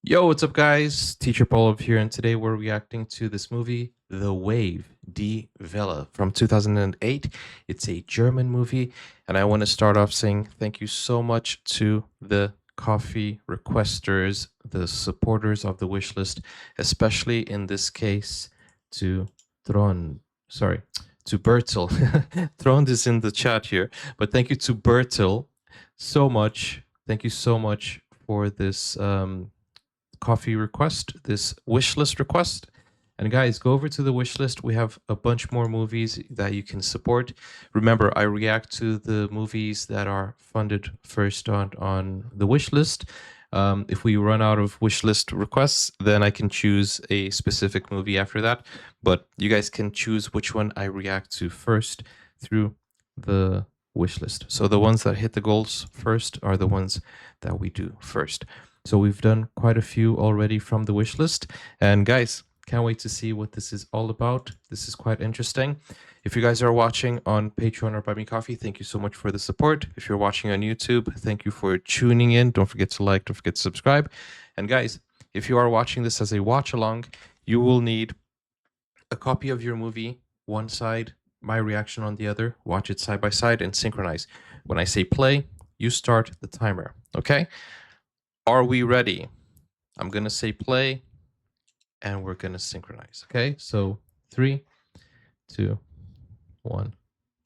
Yo, what's up, guys? Teacher Paul here, and today we're reacting to this movie, The Wave, Die Welle, from 2008. It's a German movie, and I want to start off saying thank you so much to the coffee requesters, the supporters of the wishlist, especially in this case to Tron. Sorry, to Bertil. Tron is in the chat here, but thank you to Bertil so much. Thank you so much for this. Coffee request, this wish list request. And guys, go over to the wish list. We have a bunch more movies that you can support. Remember, I react to the movies that are funded first on the wish list. If we run out of wish list requests, then I can choose a specific movie after that. But you guys can choose which one I react to first through the wish list. So the ones that hit the goals first are the ones that we do first. So we've done quite a few already from the wish list. And guys, can't wait to see what this is all about. This is quite interesting. If you guys are watching on Patreon or Buy Me Coffee, thank you so much for the support. If you're watching on YouTube, thank you for tuning in. Don't forget to like, don't forget to subscribe. And guys, if you are watching this as a watch along, you will need a copy of your movie, one side, my reaction on the other, watch it side by side and synchronize. When I say play, you start the timer, okay? Are we ready? I'm going to say play and we're going to synchronize. Okay, so 3, 2, 1,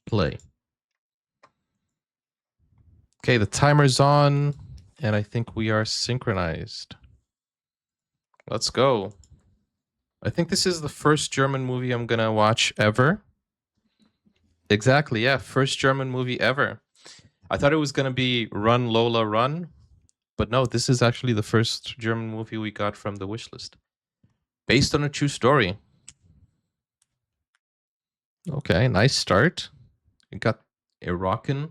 play. Okay, the timer's on and I think we are synchronized. Let's go. I think this is the first German movie I'm going to watch ever. Exactly, yeah, first German movie ever. I thought it was going to be Run Lola Run, but no, this is actually the first German movie we got from the wish list. Based on a true story. Okay, nice start. You got a rockin'.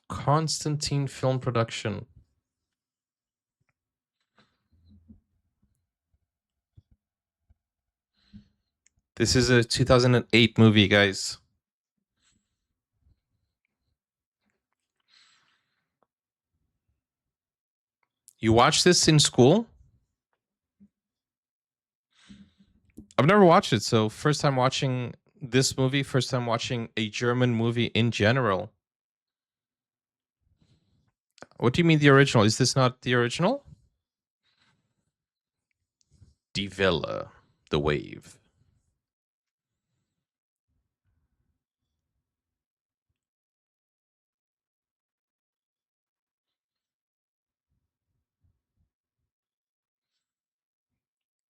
Constantine Film Production. This is a 2008 movie, guys. You watched this in school? I've never watched it, so first time watching this movie, first time watching a German movie in general. What do you mean the original? Is this not the original? Die Welle, the wave.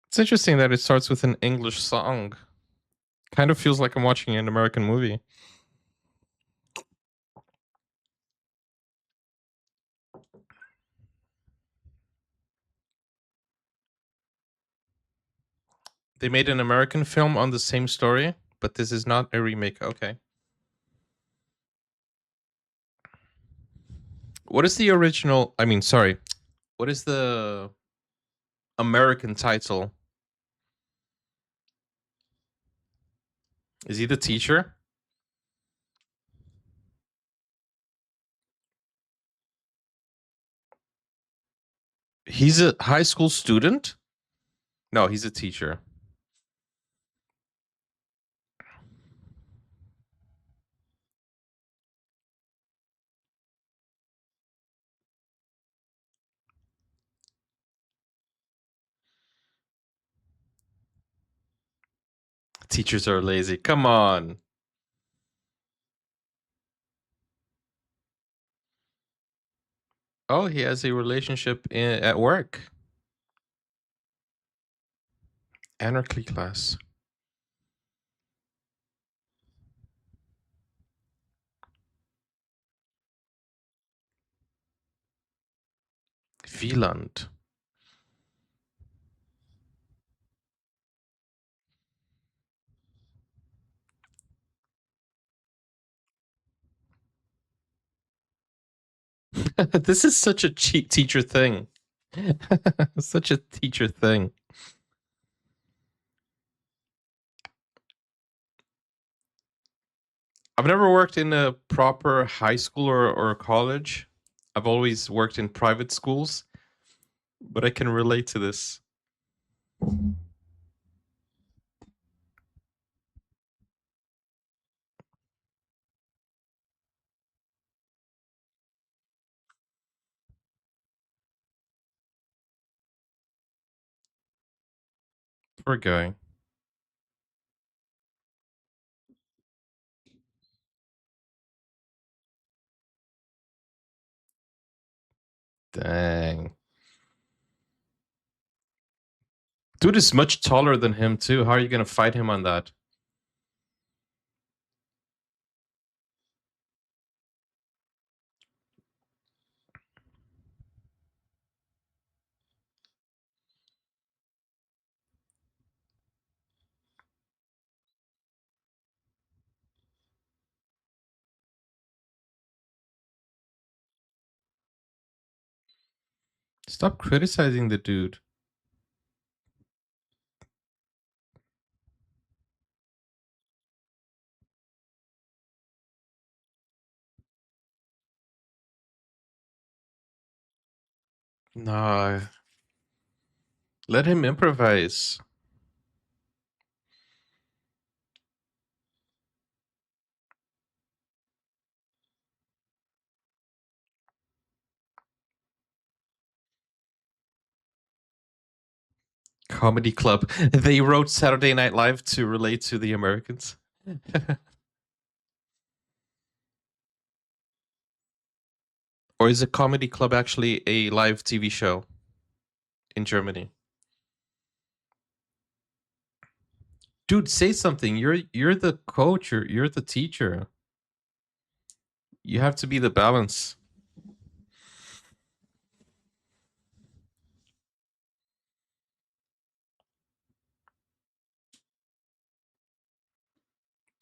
It's interesting that it starts with an English song. Kind of feels like I'm watching an American movie. They made an American film on the same story, but this is not a remake. Okay. What is the original? I mean, sorry. What is the American title? Is he the teacher? He's a high school student? No, he's a teacher. Teachers are lazy. Come on. Oh, he has a relationship at work. Anarchy class. Wieland. This is such a cheap teacher thing. Such a teacher thing. I've never worked in a proper high school or college. I've always worked in private schools, but I can relate to this. Poor guy. Dang. Dude is much taller than him too. How are you gonna fight him on that? Stop criticizing the dude. Nah, let him improvise. Comedy Club. They wrote Saturday Night Live to relate to the Americans. Or is a comedy club actually a live TV show in Germany? Dude, say something. You're the coach. You're the teacher. You have to be the balance.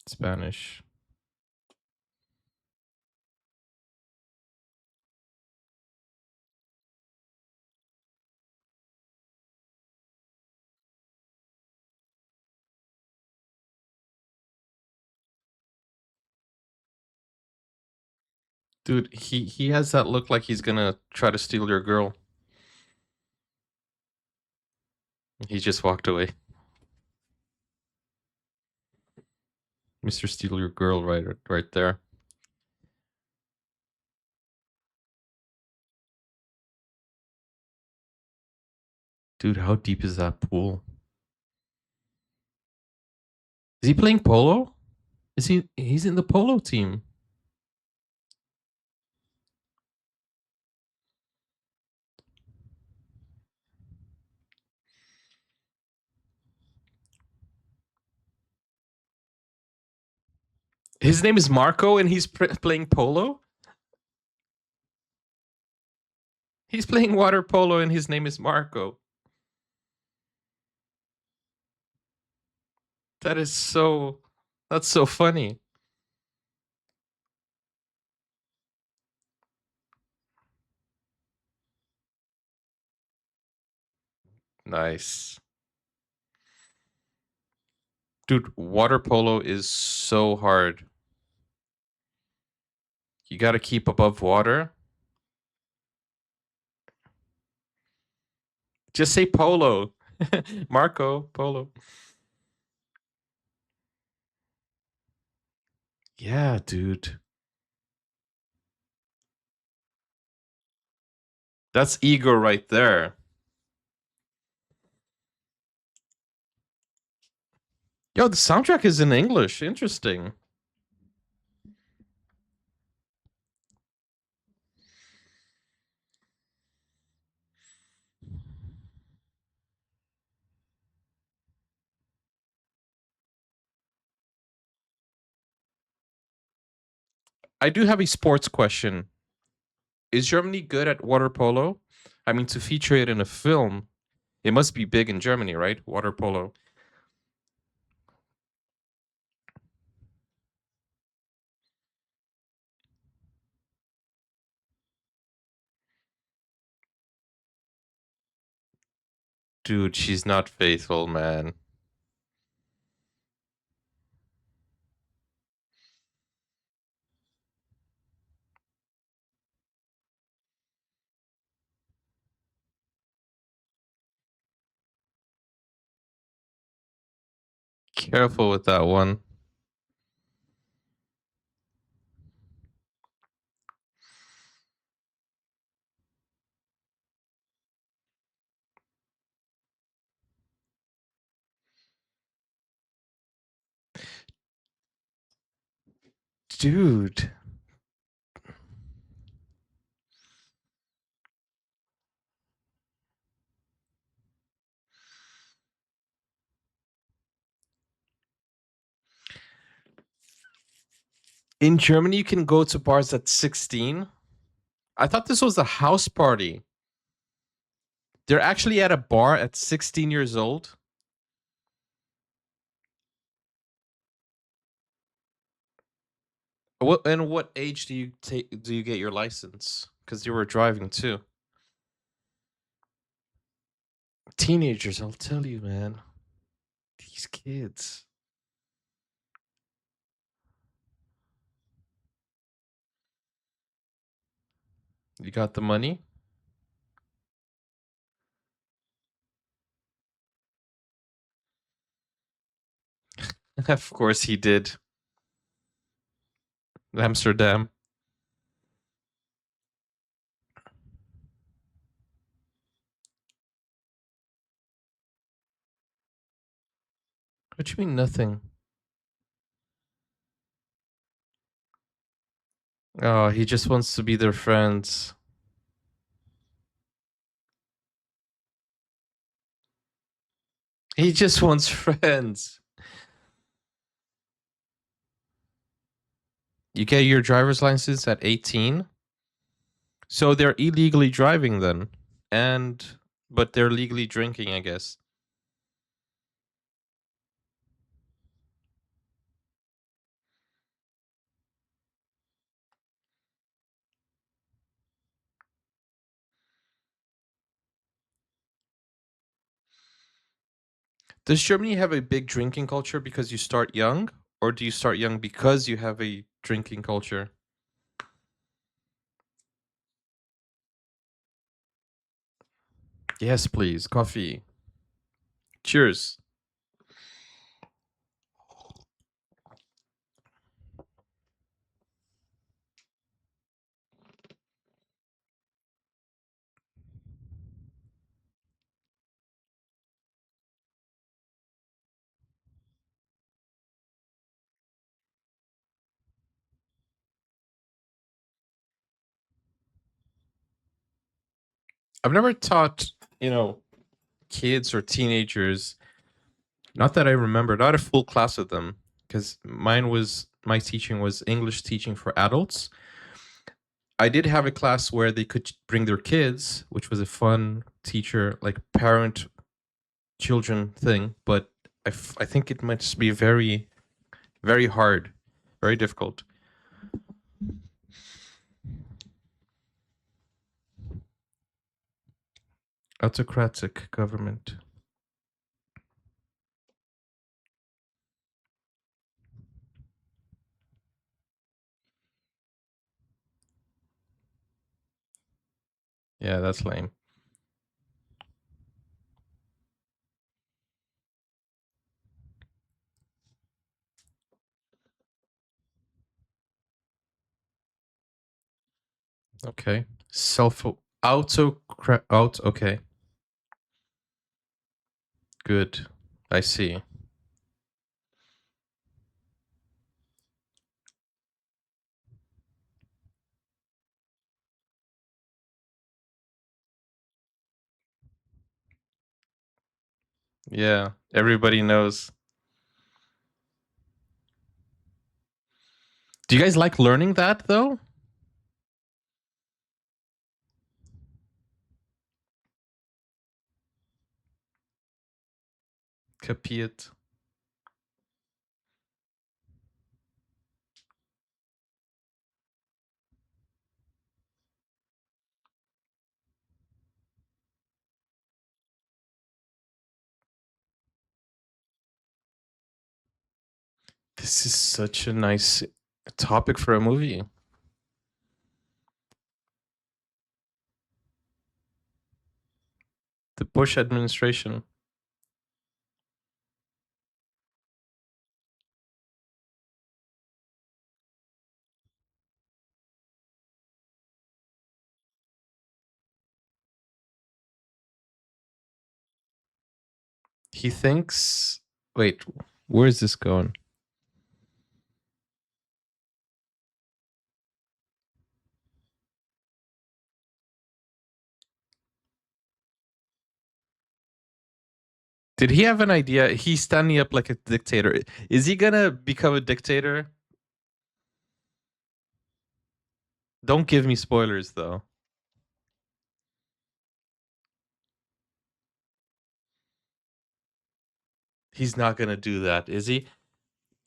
Spanish. Dude, he has that look like he's gonna try to steal your girl. He just walked away. Mr. Steal Your Girl right there. Dude, how deep is that pool? Is he playing polo? He's in the polo team. His name is Marco and he's playing polo? He's playing water polo and his name is Marco. That is so that's so funny. Nice. Dude, water polo is so hard. You got to keep above water. Just say polo. Marco Polo. Yeah, dude. That's ego right there. Yo, the soundtrack is in English. Interesting. I do have a sports question. Is Germany good at water polo? I mean, to feature it in a film, it must be big in Germany, right? Water polo. Dude, she's not faithful, man. Careful with that one. Dude. In Germany, you can go to bars at 16. I thought this was a house party. They're actually at a bar at 16 years old. What age do you get your license? Because you were driving too. Teenagers, I'll tell you, man. These kids. You got the money? Of course he did. Amsterdam. What do you mean nothing? Oh, he just wants to be their friends. He just wants friends. You get your driver's license at 18? So they're illegally driving then. And but they're legally drinking, I guess. Does Germany have a big drinking culture because you start young? Or do you start young because you have a drinking culture? Yes, please. Coffee. Cheers. I've never taught, kids or teenagers, not that I remember, not a full class of them, because my teaching was English teaching for adults. I did have a class where they could bring their kids, which was a fun teacher, like parent children thing, but I think it might just be very, very hard, very difficult. Autocratic government. Yeah, that's lame. Okay. Self out. Okay. Good. I see. Yeah. Everybody knows. Do you guys like learning that though? Capiet. This is such a nice topic for a movie. The Bush administration. He thinks. Wait, where is this going? Did he have an idea? He's standing up like a dictator. Is he gonna become a dictator? Don't give me spoilers though. He's not gonna do that, is he?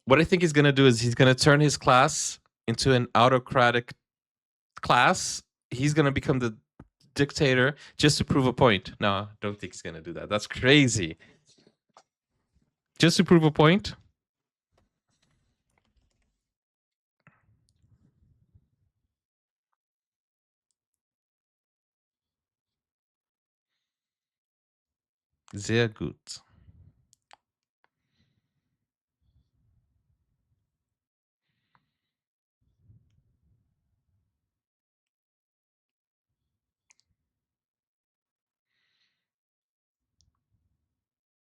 What I think he's gonna do is he's gonna turn his class into an autocratic class. He's gonna become the dictator just to prove a point. No, I don't think he's gonna do that. That's crazy. Just to prove a point. Sehr gut.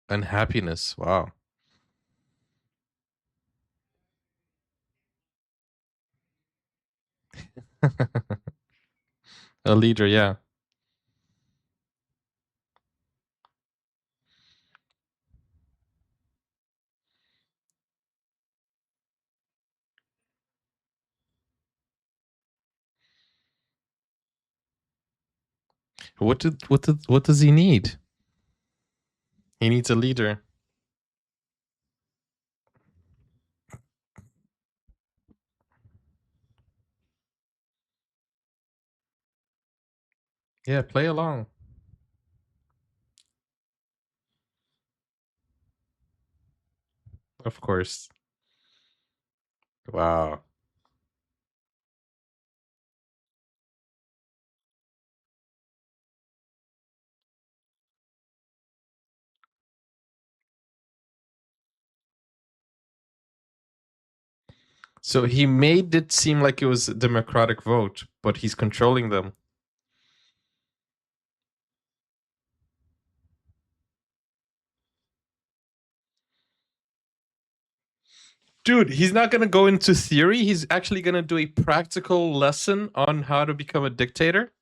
Unhappiness. Wow. A leader, yeah. What does he need? He needs a leader. Yeah, play along. Of course. Wow. So he made it seem like it was a democratic vote, but he's controlling them. Dude, he's not going to go into theory. He's actually going to do a practical lesson on how to become a dictator.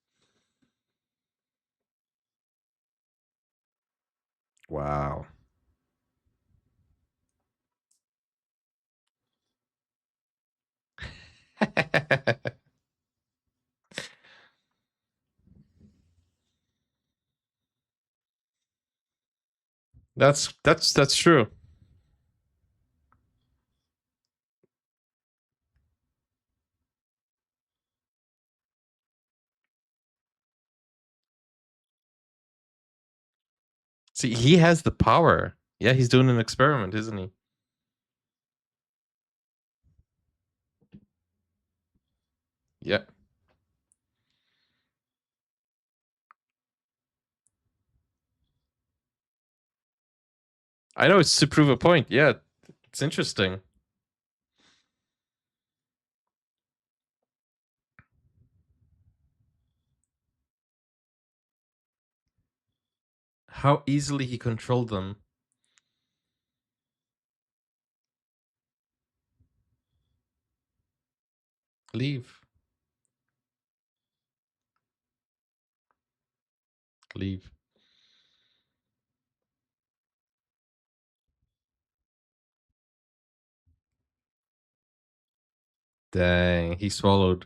Wow. That's true. See, he has the power. Yeah, he's doing an experiment, isn't he? Yeah. I know it's to prove a point. Yeah, it's interesting. How easily he controlled them. Leave. Leave. Dang, he swallowed.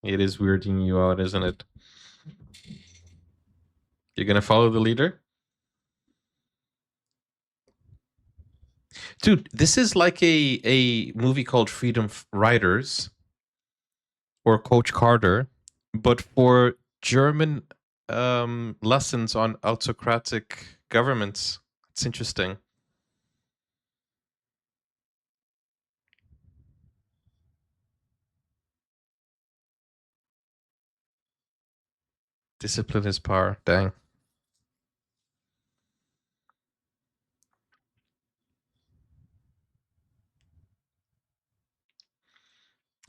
It is weirding you out, isn't it? You're gonna follow the leader? Dude, this is like a movie called Freedom Riders or Coach Carter, but for German lessons on autocratic governments. It's interesting. Discipline is power. Dang.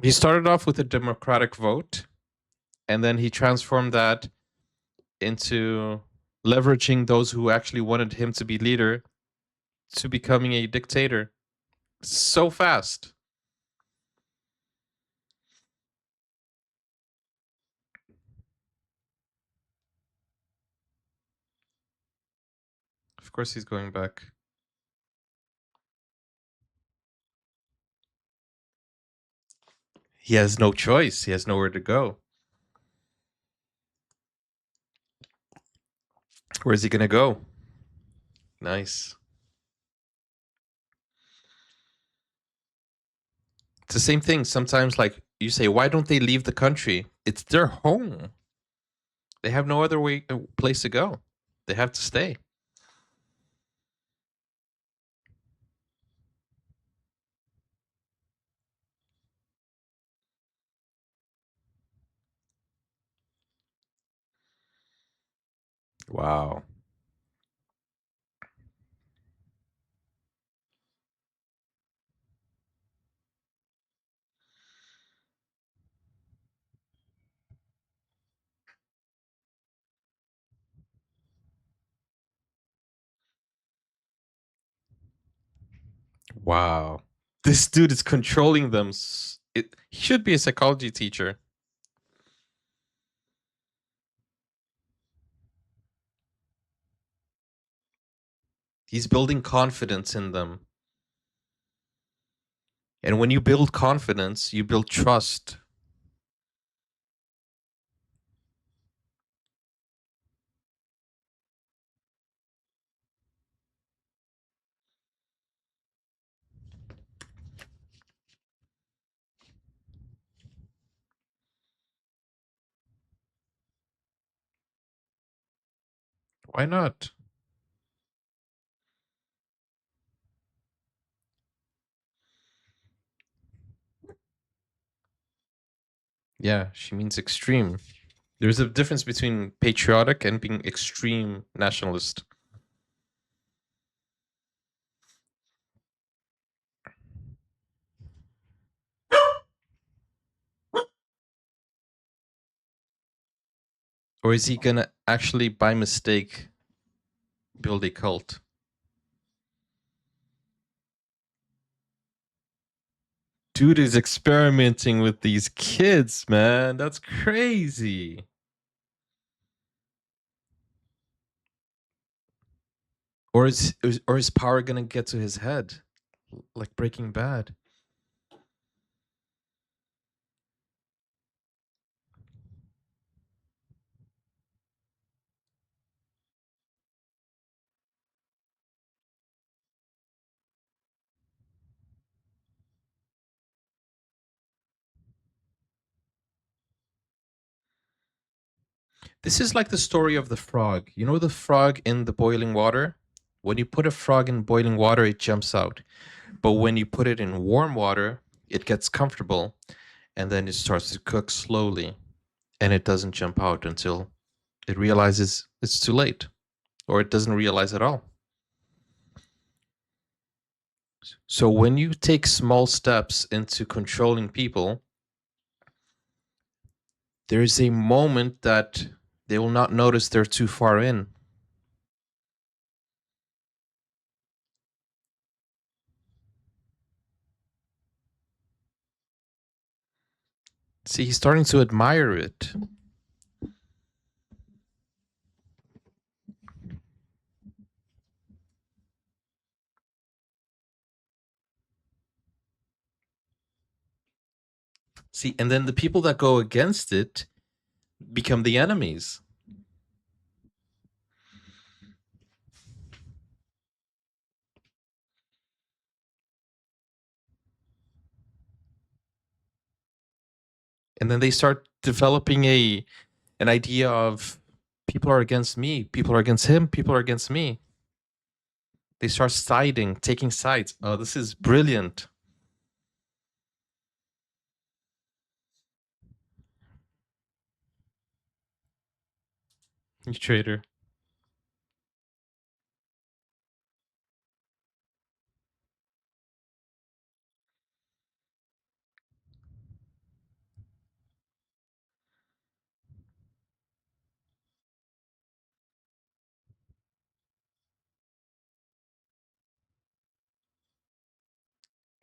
He started off with a democratic vote, and then he transformed that into leveraging those who actually wanted him to be leader to becoming a dictator so fast. Of course, he's going back. He has no choice. He has nowhere to go. Where's he gonna go? Nice. It's the same thing. Sometimes, like you say, why don't they leave the country? It's their home. They have no other place to go. They have to stay. Wow. Wow. This dude is controlling them. He should be a psychology teacher. He's building confidence in them. And when you build confidence, you build trust. Why not? Yeah, she means extreme. There's a difference between patriotic and being extreme nationalist. Or is he gonna actually, by mistake, build a cult? Dude is experimenting with these kids, man. That's crazy. Or is power gonna get to his head, like Breaking Bad? This is like the story of the frog. You know the frog in the boiling water? When you put a frog in boiling water, it jumps out. But when you put it in warm water, it gets comfortable and then it starts to cook slowly and it doesn't jump out until it realizes it's too late or it doesn't realize at all. So when you take small steps into controlling people, there is a moment that they will not notice they're too far in. See, he's starting to admire it. See, and then the people that go against it become the enemies. And then they start developing a an idea of people are against me, people are against him, people are against me. They start siding, taking sides. Oh, this is brilliant. You traitor.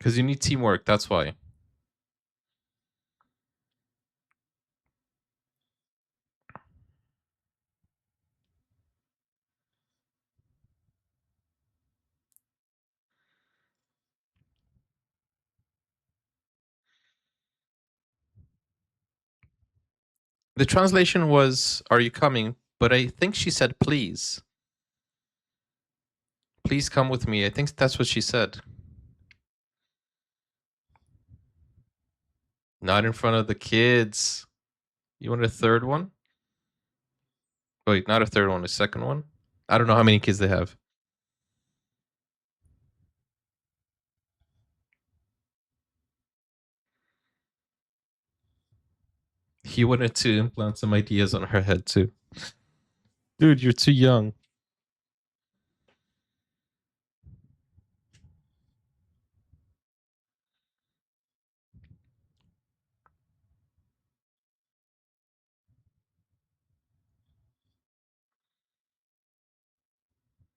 Because you need teamwork. That's why. The translation was, "Are you coming?" But I think she said, "Please, please come with me." I think that's what she said. Not in front of the kids. You want a third one? Wait, not a third one, a second one? I don't know how many kids they have. He wanted to implant some ideas on her head too. Dude, you're too young.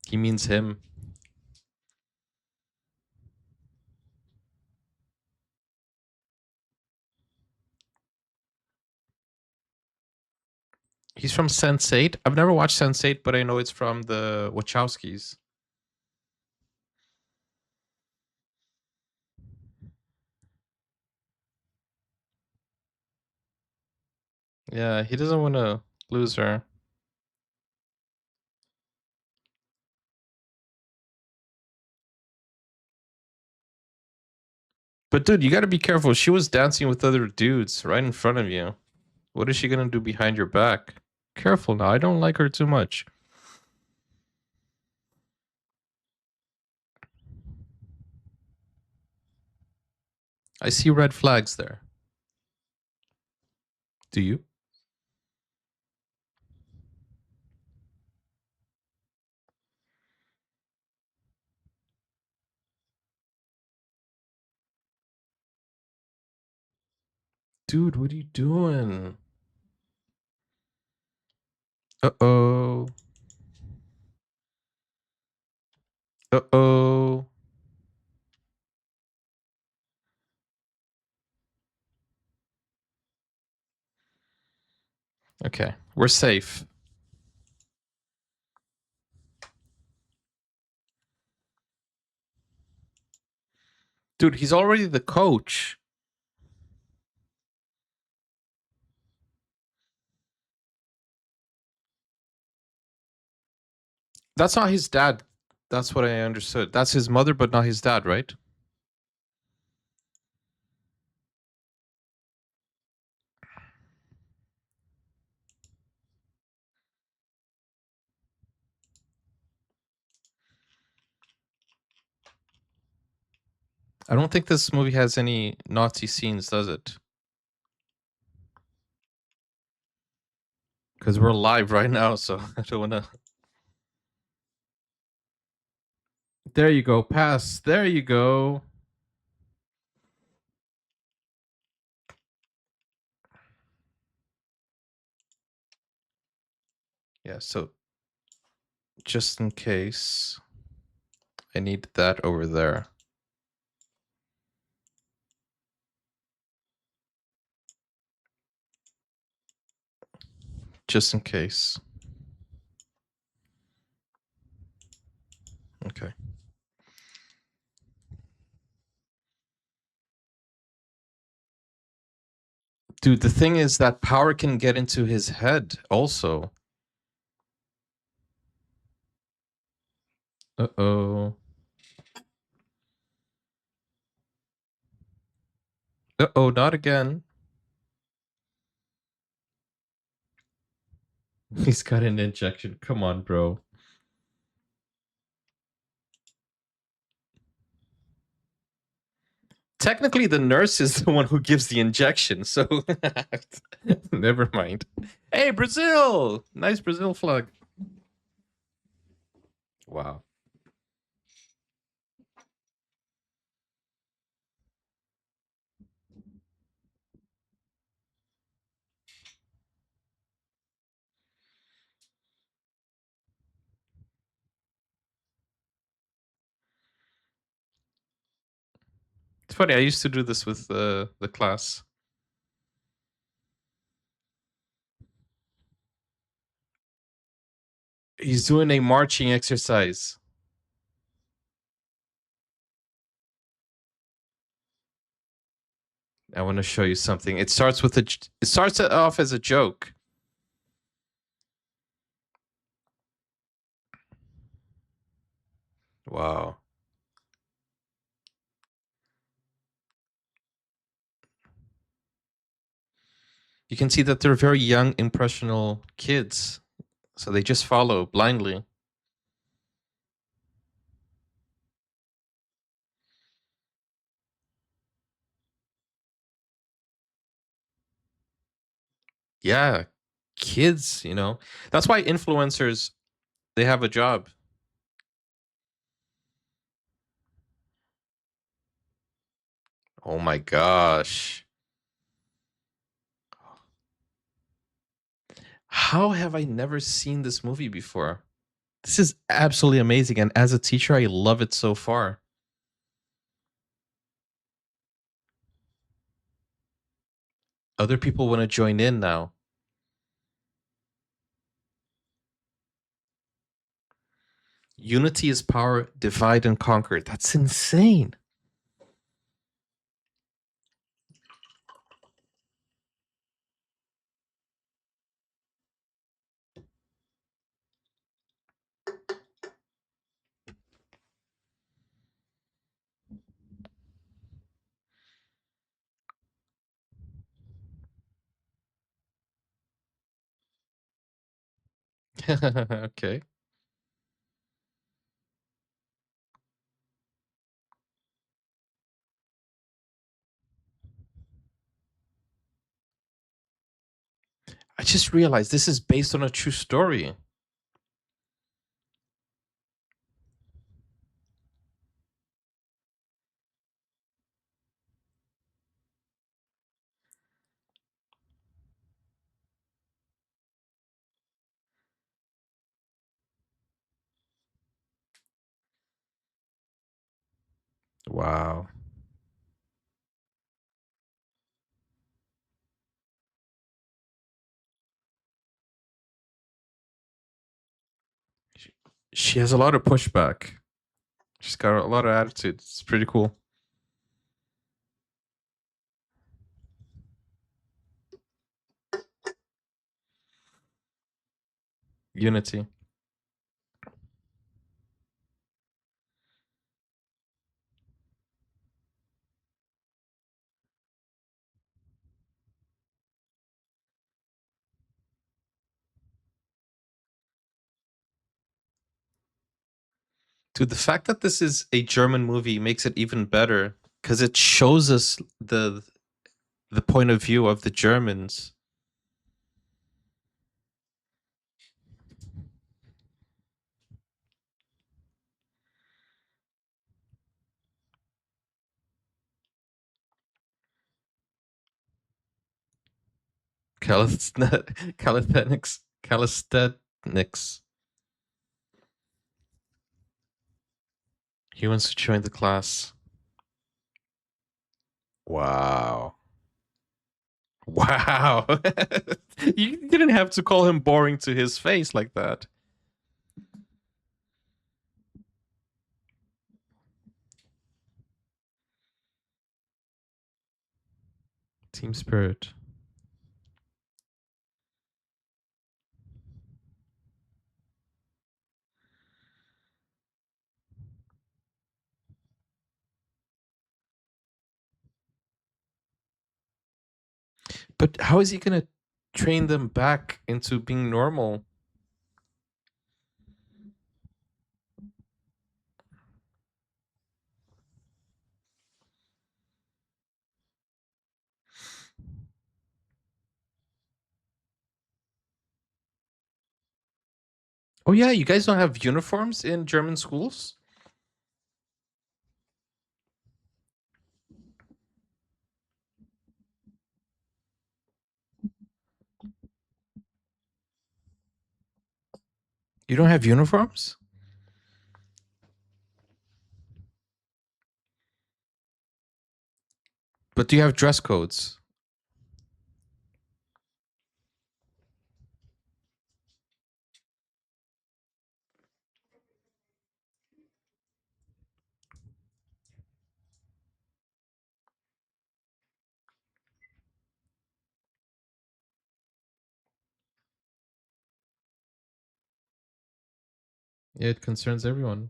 He means him. He's from Sense8. I've never watched Sense8, but I know it's from the Wachowskis. Yeah, he doesn't want to lose her. But dude, you got to be careful. She was dancing with other dudes right in front of you. What is she going to do behind your back? Careful now. I don't like her too much. I see red flags there. Do you? Dude, what are you doing? Uh-oh. Uh-oh. Okay, we're safe. Dude, he's already the coach. That's not his dad. That's what I understood. That's his mother, but not his dad, right? I don't think this movie has any Nazi scenes, does it? Because we're live right now, so I don't want to. There you go. Pass. There you go. Yeah, so just in case, I need that over there. Just in case. Okay. Dude, the thing is that power can get into his head also. Uh-oh. Uh-oh, not again. He's got an injection. Come on, bro. Technically, the nurse is the one who gives the injection, so never mind. Hey, Brazil! Nice Brazil flag. Wow. funny. I used to do this with the class. He's doing a marching exercise. I want to show you something. It starts with it starts off as a joke. Wow. You can see that they're very young, impressionable kids. So they just follow blindly. Yeah. Kids, you know. That's why influencers, they have a job. Oh my gosh. How have I never seen this movie before? This is absolutely amazing. And as a teacher, I love it so far. Other people want to join in now. Unity is power, divide and conquer. That's insane. Okay. I just realized this is based on a true story. Wow. She, she has a lot of pushback. She's got a lot of attitude. It's pretty cool. Unity. Dude, the fact that this is a German movie makes it even better because it shows us the point of view of the Germans. Calisthenics. He wants to join the class. Wow. Wow. You didn't have to call him boring to his face like that. Team spirit. But how is he going to train them back into being normal? Oh, yeah. You guys don't have uniforms in German schools? You don't have uniforms? But do you have dress codes? Yeah, it concerns everyone.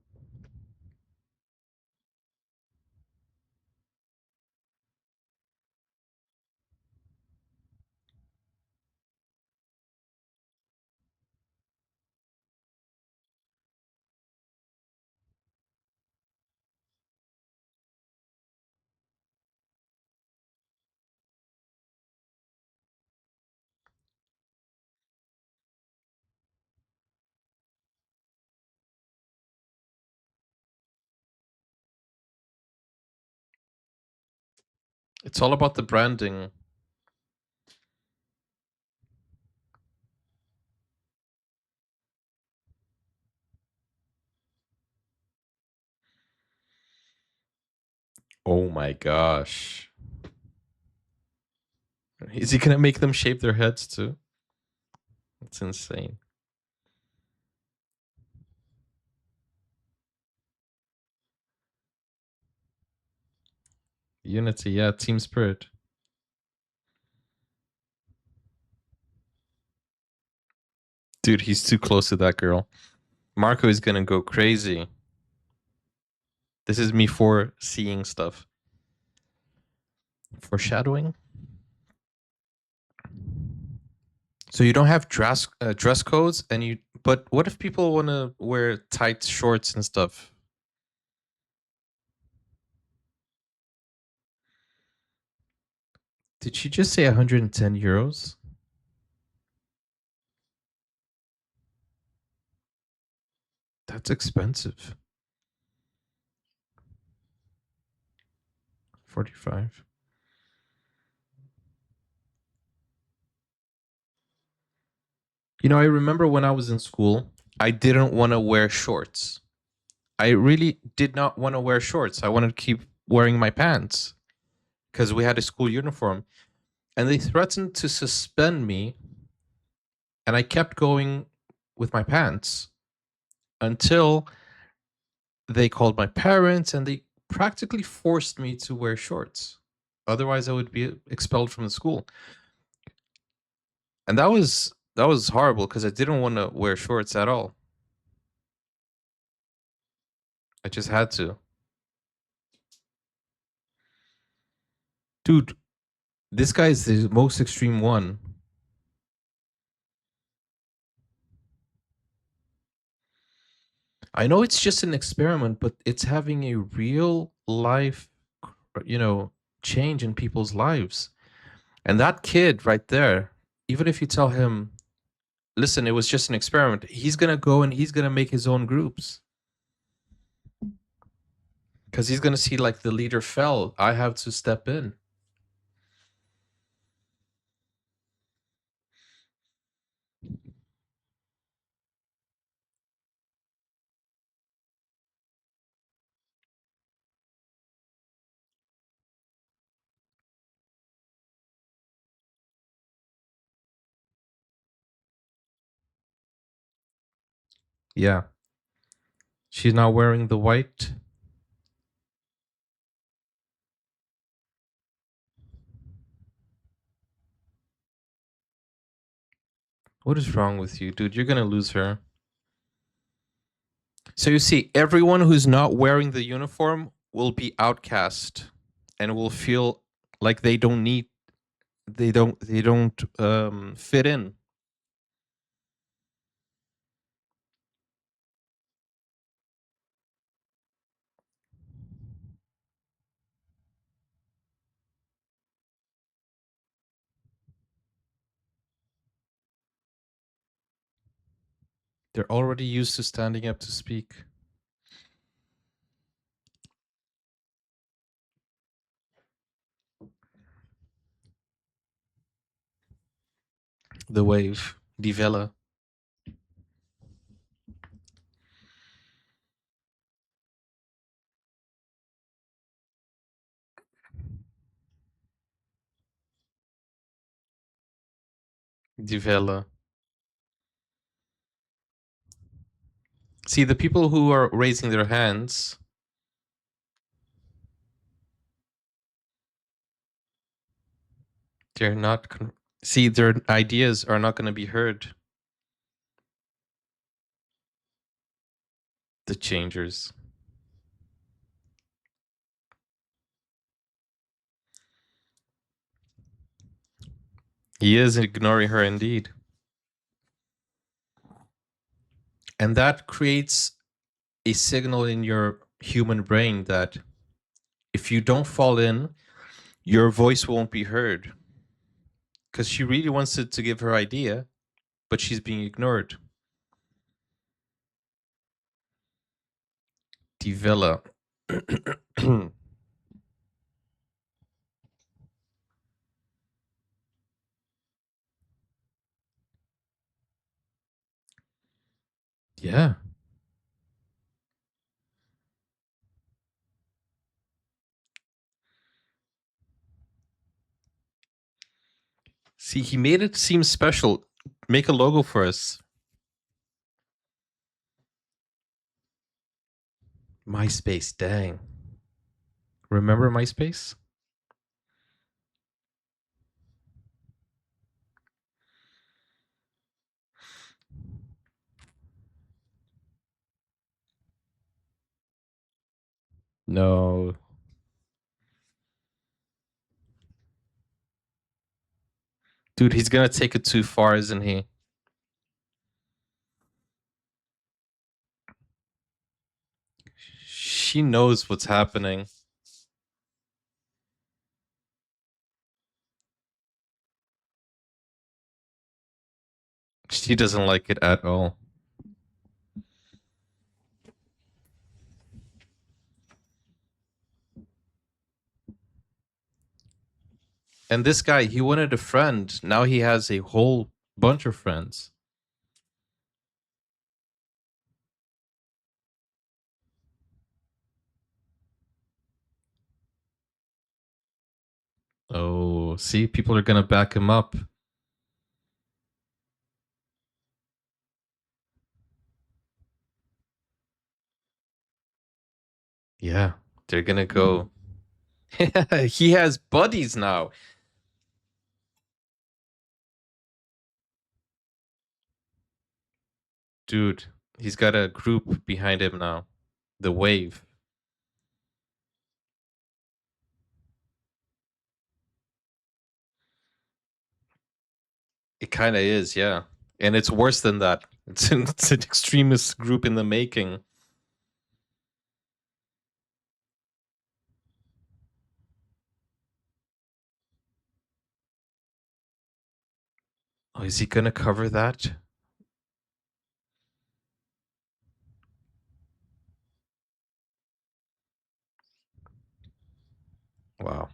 It's all about the branding. Oh my gosh. Is he gonna make them shave their heads too? That's insane. Unity, yeah, team spirit. Dude, he's too close to that girl. Marco is gonna go crazy. This is me foreseeing stuff. Foreshadowing? So you don't have dress codes, and you. But what if people want to wear tight shorts and stuff? Did she just say 110 euros? That's expensive. 45. You know, I remember when I was in school, I didn't want to wear shorts. I really did not want to wear shorts. I wanted to keep wearing my pants because we had a school uniform. And they threatened to suspend me, and I kept going with my pants until they called my parents and they practically forced me to wear shorts. Otherwise, I would be expelled from the school. And that was horrible because I didn't want to wear shorts at all. I just had to. Dude, this guy is the most extreme one. I know it's just an experiment, but it's having a real life, you know, change in people's lives. And that kid right there, even if you tell him, listen, it was just an experiment, he's going to go and he's going to make his own groups because he's going to see like the leader fell. I have to step in. Yeah. She's not wearing the white. What is wrong with you, dude? You're going to lose her. So you see, everyone who's not wearing the uniform will be outcast and will feel like they don't fit in. They're already used to standing up to speak. The wave, die Welle. Die Welle. See, the people who are raising their hands, they're not. See, their ideas are not going to be heard. The changers. He is ignoring her indeed. And that creates a signal in your human brain that if you don't fall in, your voice won't be heard. Because she really wants to give her idea, but she's being ignored. Develop. Yeah. See, he made it seem special. Make a logo for us. MySpace, dang. Remember MySpace? No. Dude, he's gonna take it too far, isn't he? She knows what's happening. She doesn't like it at all. And this guy, he wanted a friend. Now he has a whole bunch of friends. Oh, see, people are gonna back him up. Yeah, they're gonna go. He has buddies now. Dude, he's got a group behind him now. The Wave. It kind of is, yeah. And it's worse than that. It's an extremist group in the making. Oh, is he gonna cover that? Wow.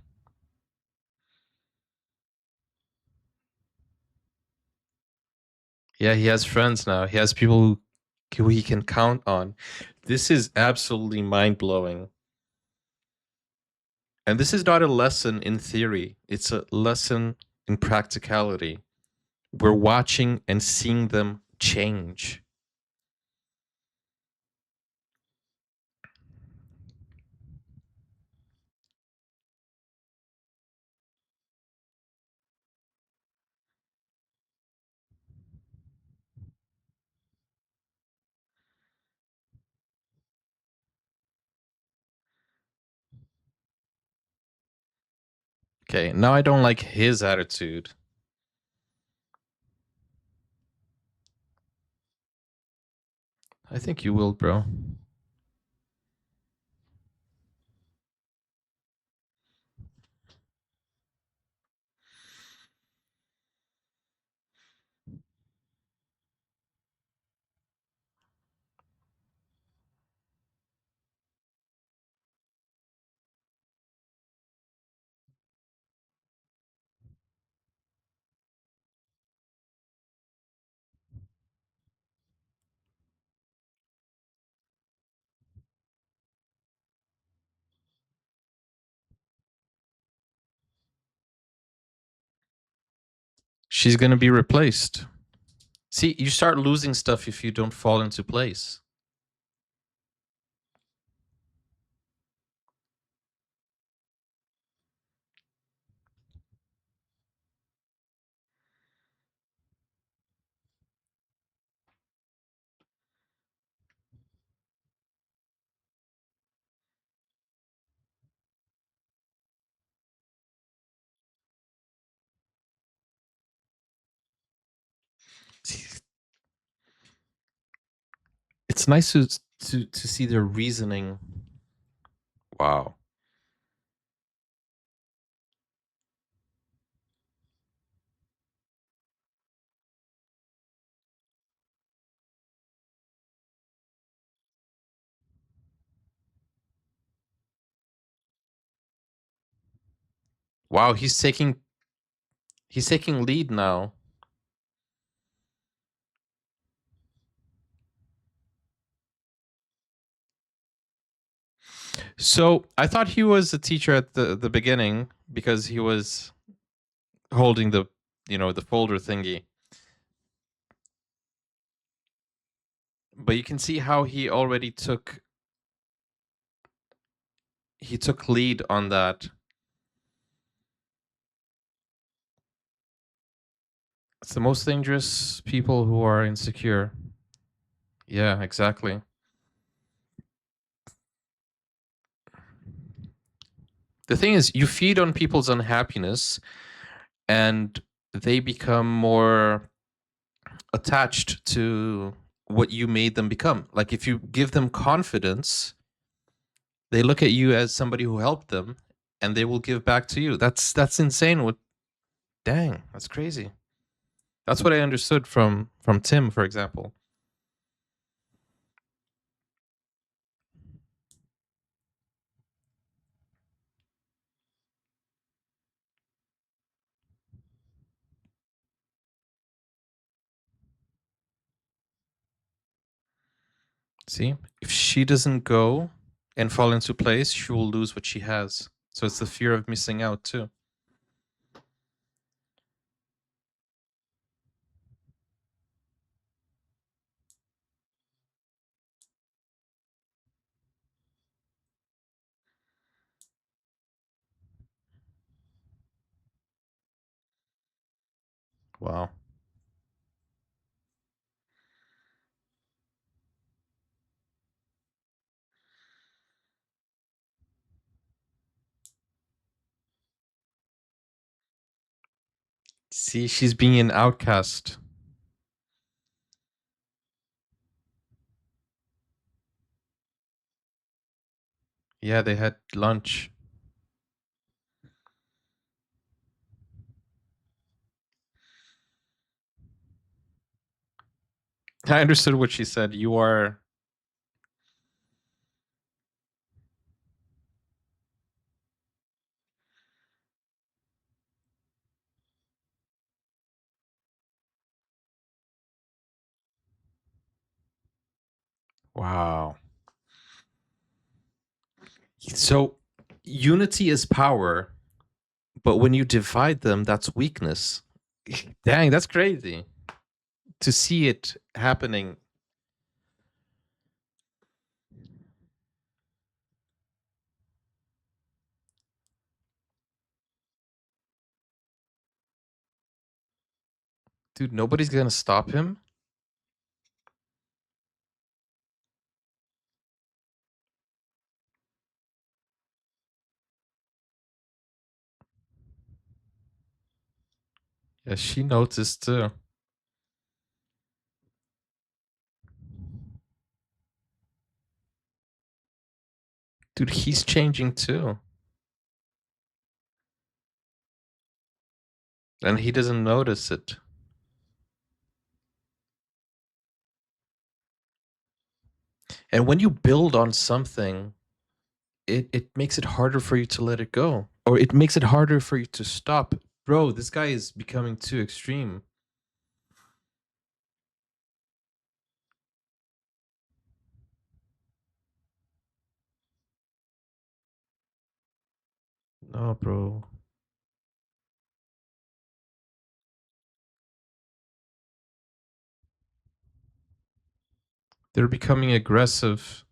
Yeah, he has friends now. He has people who he can count on. This is absolutely mind blowing. And this is not a lesson in theory, it's a lesson in practicality. We're watching and seeing them change. Okay, now I don't like his attitude. I think you will, bro. She's gonna be replaced. See, you start losing stuff if you don't fall into place. See, it's nice to see their reasoning. Wow. Wow, he's taking lead now. So I thought he was a teacher at the beginning because he was holding the folder thingy. But you can see how he took lead on that. It's the most dangerous people who are insecure. Yeah, exactly. The thing is, you feed on people's unhappiness and they become more attached to what you made them become. Like if you give them confidence, they look at you as somebody who helped them and they will give back to you. That's insane. What dang, that's crazy. That's what I understood from Tim, for example. See? If she doesn't go and fall into place, she will lose what she has. So it's the fear of missing out too. Wow. See, she's being an outcast. Yeah, they had lunch. I understood what she said. You are. Wow. So unity is power, but when you divide them, that's weakness. Dang, that's crazy to see it happening. Dude, nobody's gonna stop him. Yeah, she noticed too. Dude, he's changing too. And he doesn't notice it. And when you build on something, it makes it harder for you to let it go. Or it makes it harder for you to stop. Bro, this guy is becoming too extreme. No, bro. They're becoming aggressive.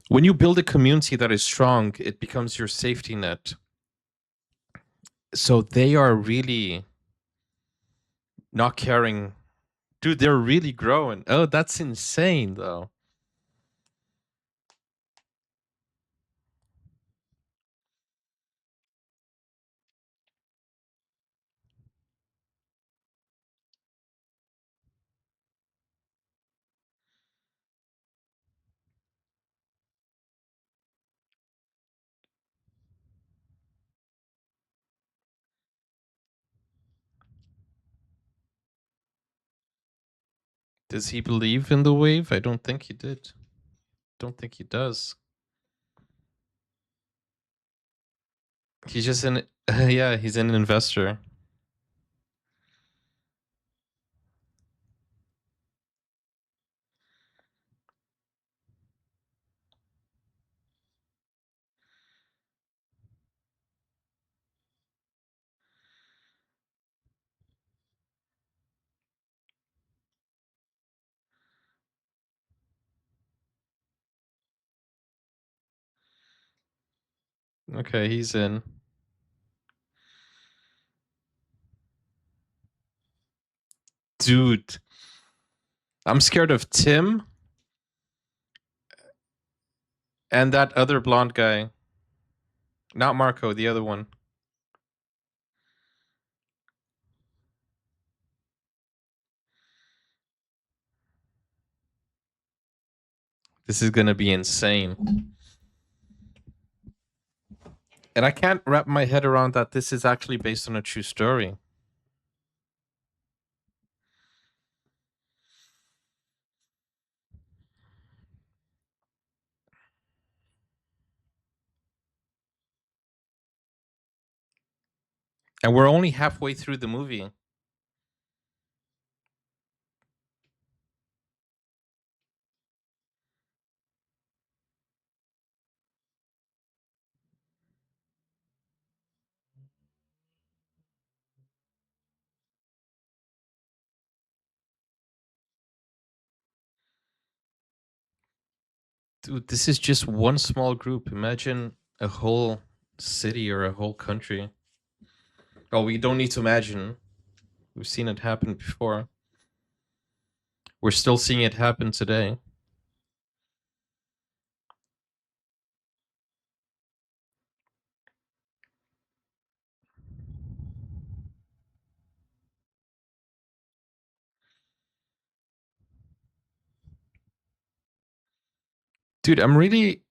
When you build a community that is strong, it becomes your safety net. So they are really not caring. Dude, they're really growing. Oh, that's insane, though. Does he believe in the wave? I don't think he did. Don't think he does. He's just an yeah, he's an investor. Okay, he's in. Dude, I'm scared of Tim and that other blonde guy. Not Marco, the other one. This is gonna be insane. And I can't wrap my head around that this is actually based on a true story. And we're only halfway through the movie. Dude, this is just one small group. Imagine a whole city or a whole country. Oh, we don't need to imagine. We've seen it happen before. We're still seeing it happen today. Dude, I'm really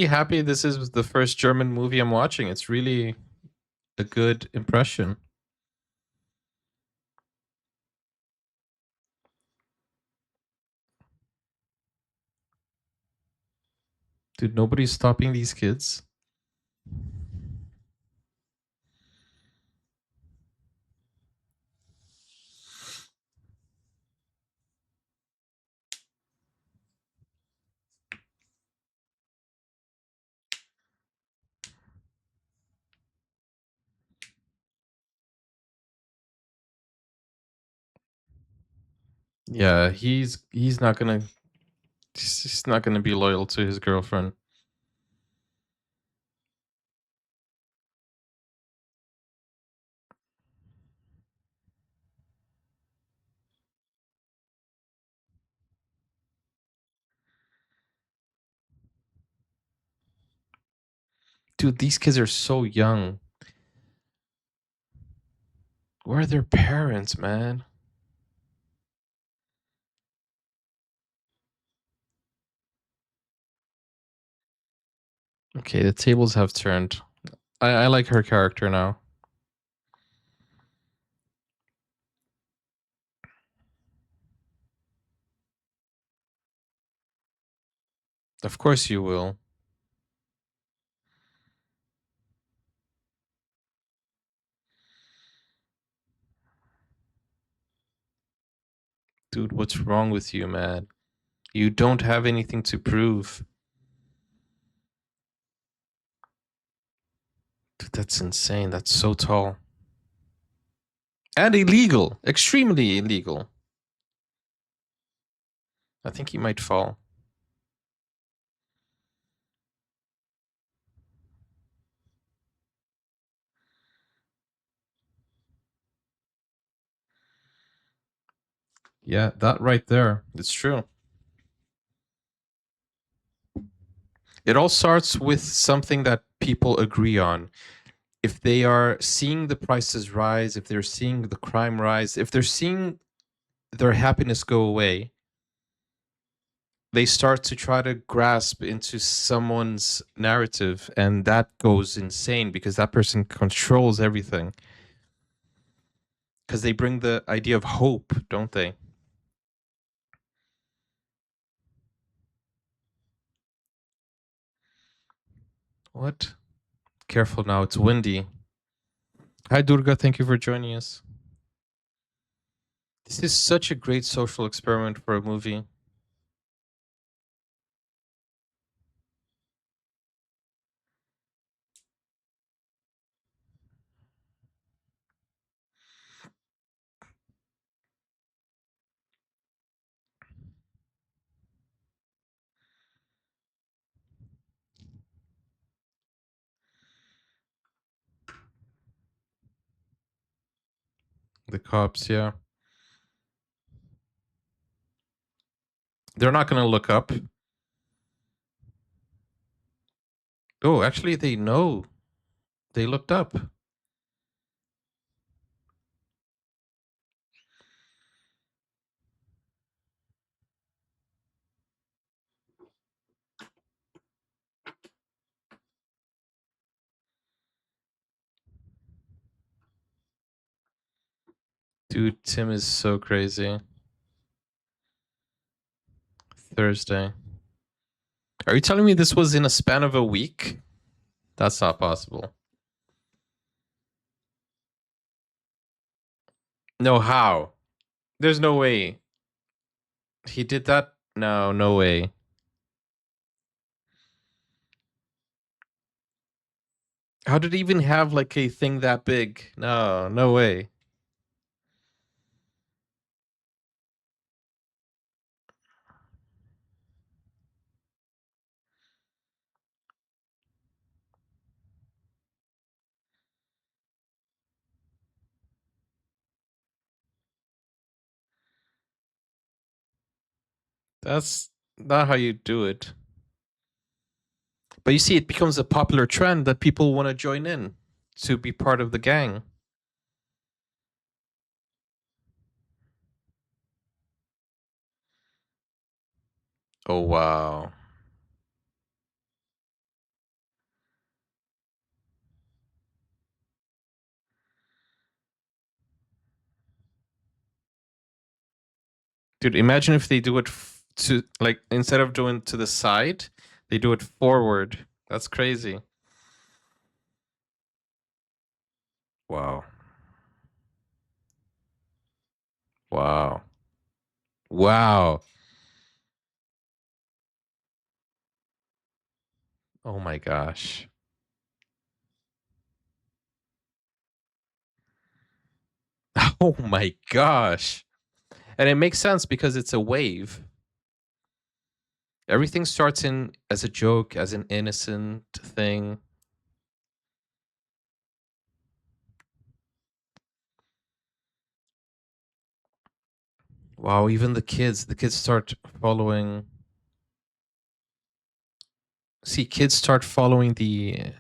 happy this is the first German movie I'm watching. It's really a good impression. Dude, nobody's stopping these kids. Yeah, he's not gonna he's not gonna be loyal to his girlfriend. Dude, these kids are so young. Where are their parents, man? Okay, the tables have turned. I like her character now. Of course you will. Dude, what's wrong with you, man? You don't have anything to prove. Dude, that's insane. That's so tall. And illegal. Extremely illegal. I think he might fall. Yeah, that right there. It's true. It all starts with something that people agree on. If they are seeing the prices rise, if they're seeing the crime rise, if they're seeing their happiness go away, they start to try to grasp into someone's narrative, and that goes insane because that person controls everything. Because they bring the idea of hope, don't they? What? Careful now, it's windy. Hi, Durga. Thank you for joining us. This is such a great social experiment for a movie. The cops, yeah. They're not going to look up. Oh, actually, they know. They looked up. Dude, Tim is so crazy. Thursday. Are you telling me this was in a span of a week? That's not possible. No, how? There's no way. He did that? No, no way. How did he even have like a thing that big? No, no way. That's not how you do it. But you see, it becomes a popular trend that people want to join in to be part of the gang. Oh, wow. Dude, imagine if they do it to, like, instead of doing to the side, they do it forward. That's crazy. Wow. Wow. Wow. Oh my gosh. Oh my gosh. And it makes sense because it's a wave. Everything starts in as a joke, as an innocent thing. Wow, even the kids start following. See, kids start following the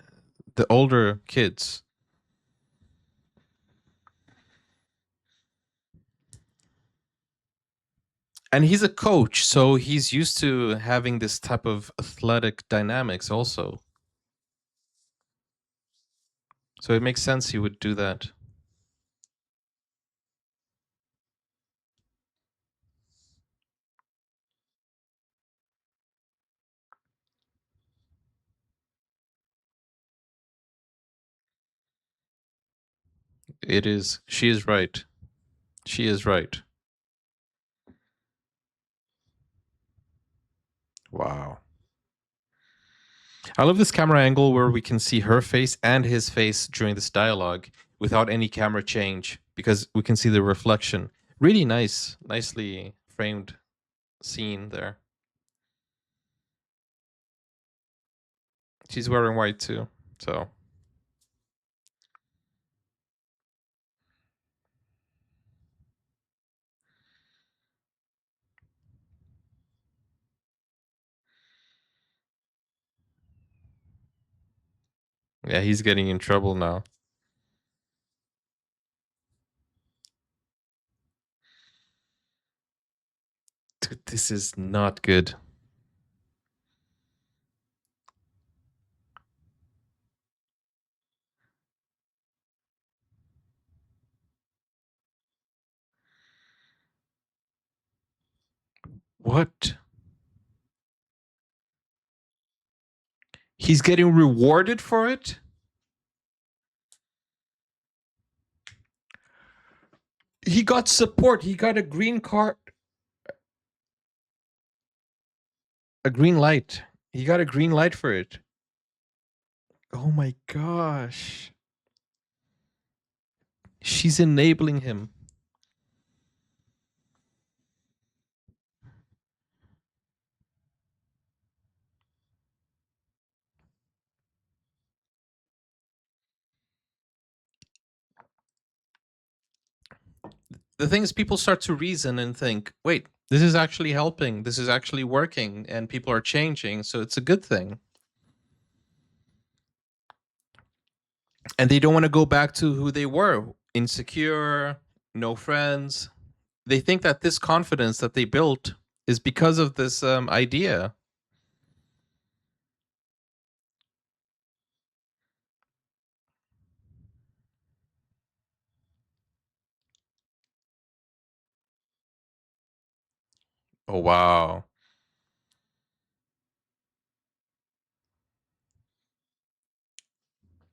older kids. And he's a coach, so he's used to having this type of athletic dynamics also. So it makes sense he would do that. It is. She is right. She is right. Wow. I love this camera angle where we can see her face and his face during this dialogue without any camera change because we can see the reflection. Really nice, nicely framed scene there. She's wearing white too, so yeah, he's getting in trouble now. Dude, this is not good. What? He's getting rewarded for it? He got support. He got a green card, a green light. He got a green light for it. Oh my gosh. She's enabling him. The thing is, people start to reason and think, wait, this is actually helping. This is actually working, and people are changing. So it's a good thing. And they don't want to go back to who they were, insecure, no friends. They think that this confidence that they built is because of this idea. Oh, wow.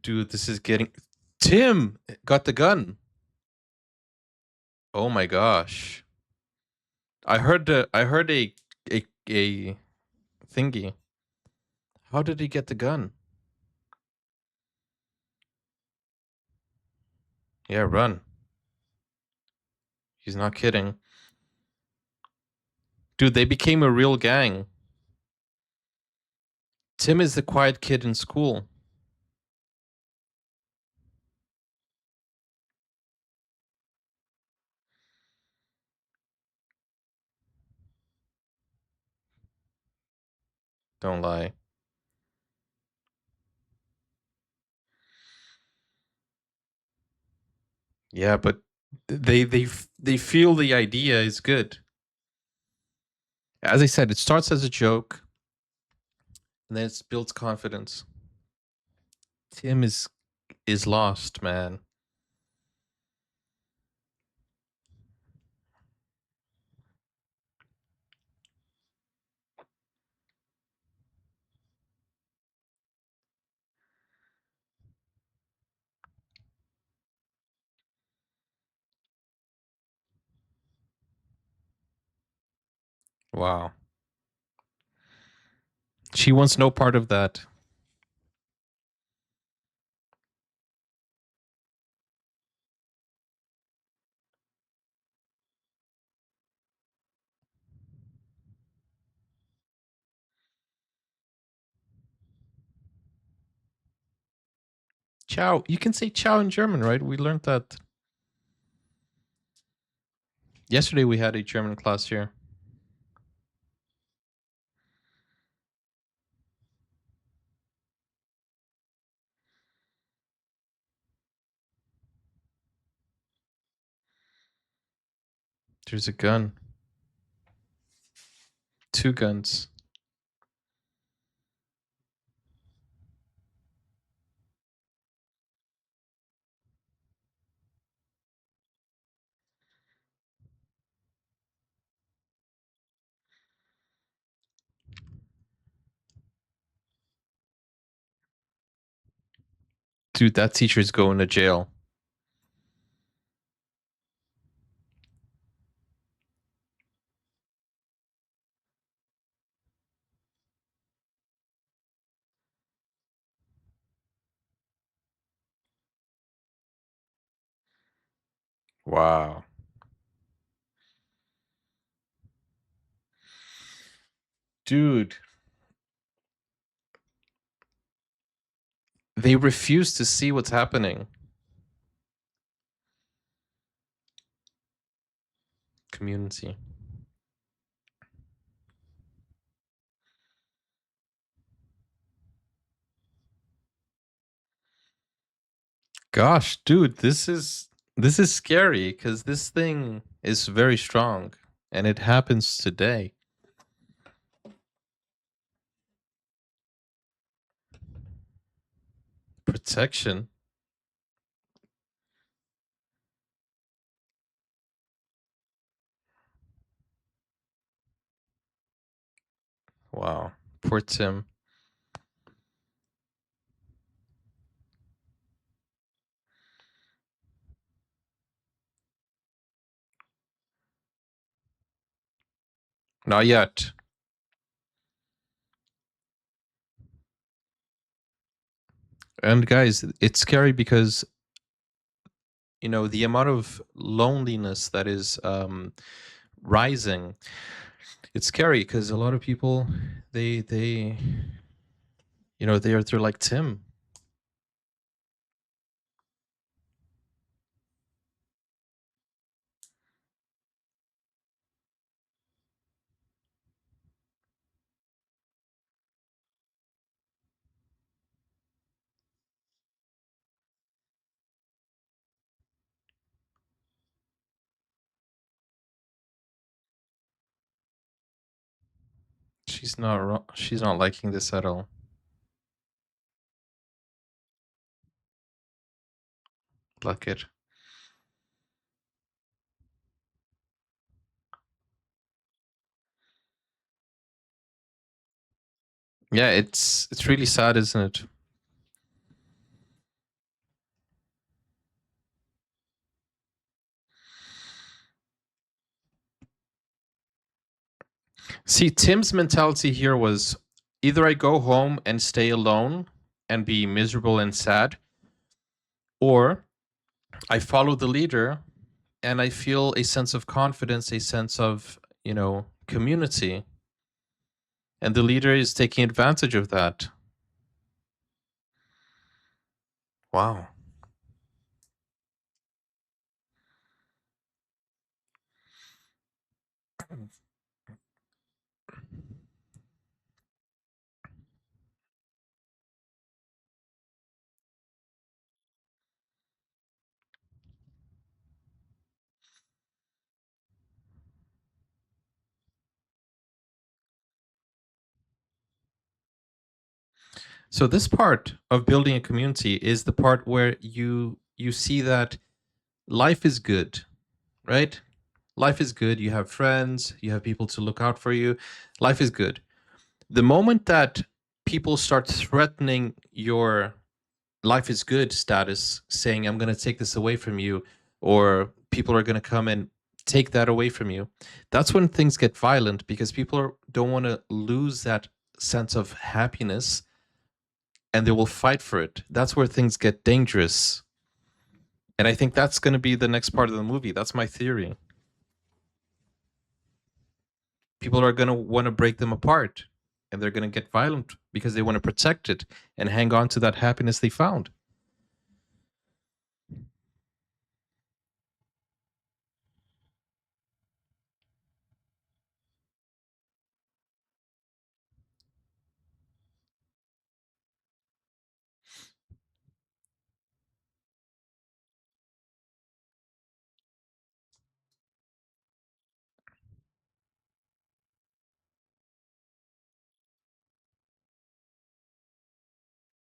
Dude, this is getting. Tim got the gun. Oh my gosh. I heard a thingy. How did he get the gun? Yeah, run. He's not kidding. Dude, they became a real gang. Tim is the quiet kid in school. Don't lie. Yeah, but they feel the idea is good. As I said, it starts as a joke, and then it builds confidence. Tim is lost, man. Wow. She wants no part of that. Ciao. You can say ciao in German, right? We learned that yesterday. We had a German class here. There's a gun. Two guns. Dude, that teacher's going to jail. Wow. Dude, they refuse to see what's happening. Community. Gosh, dude, this is scary because this thing is very strong and it happens today. Protection. Wow. Poor Tim. Not yet. And guys, it's scary because the amount of loneliness that is rising. It's scary because a lot of people, they they're like Tim. She's not liking this at all. Like it. Yeah, it's really sad, isn't it? See, Tim's mentality here was either I go home and stay alone and be miserable and sad, or I follow the leader and I feel a sense of confidence, a sense of, community. And the leader is taking advantage of that. Wow. So this part of building a community is the part where you see that life is good, right? Life is good. You have friends, you have people to look out for you. Life is good. The moment that people start threatening your life is good status, saying, I'm going to take this away from you, or people are going to come and take that away from you, that's when things get violent because don't want to lose that sense of happiness and they will fight for it. That's where things get dangerous. And I think that's going to be the next part of the movie. That's my theory. People are going to want to break them apart and they're going to get violent because they want to protect it and hang on to that happiness they found.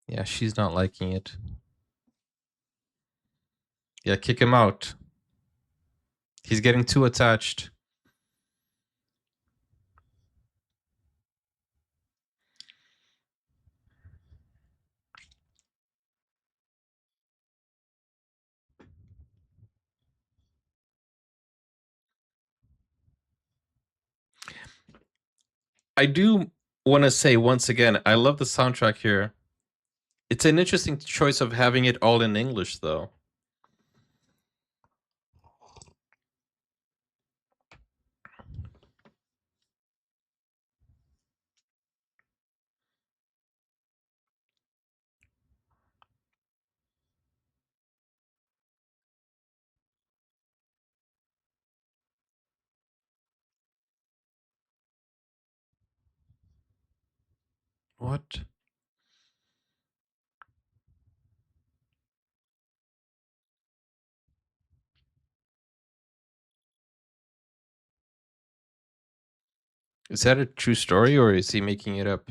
Yeah, she's not liking it. Yeah, kick him out. He's getting too attached. I do want to say once again, I love the soundtrack here. It's an interesting choice of having it all in English, though. What? Is that a true story or is he making it up?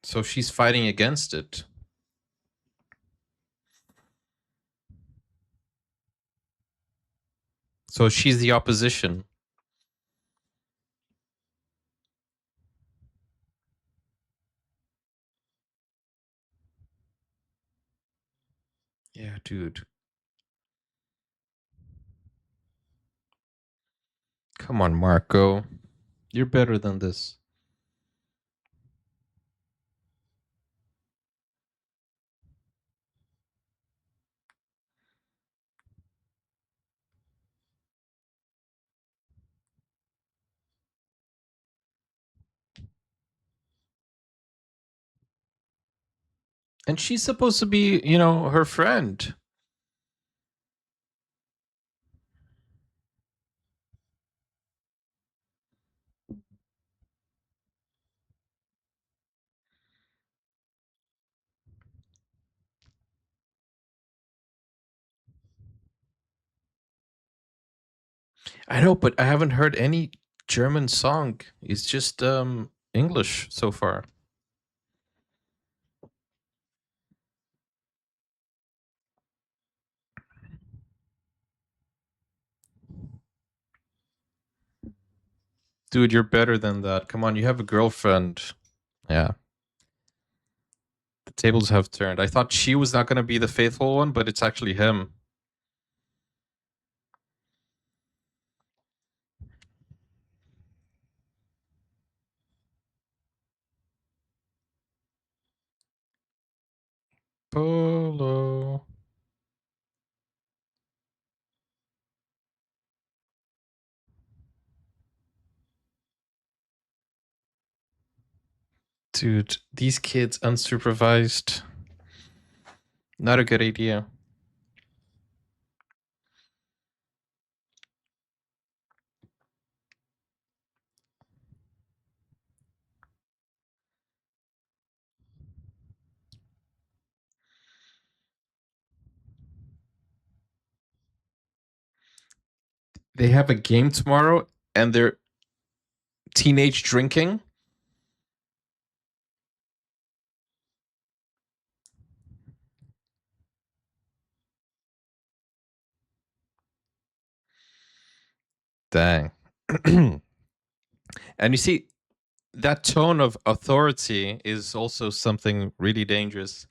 So she's fighting against it. So she's the opposition. Yeah, dude. Come on, Marco. You're better than this. And she's supposed to be, her friend. I know, but I haven't heard any German song. It's just English so far. Dude, you're better than that. Come on, you have a girlfriend. Yeah. The tables have turned. I thought she was not going to be the faithful one, but it's actually him. Polo. Dude, these kids unsupervised. Not a good idea. They have a game tomorrow and they're teenage drinking. Dang. And you see, that tone of authority is also something really dangerous.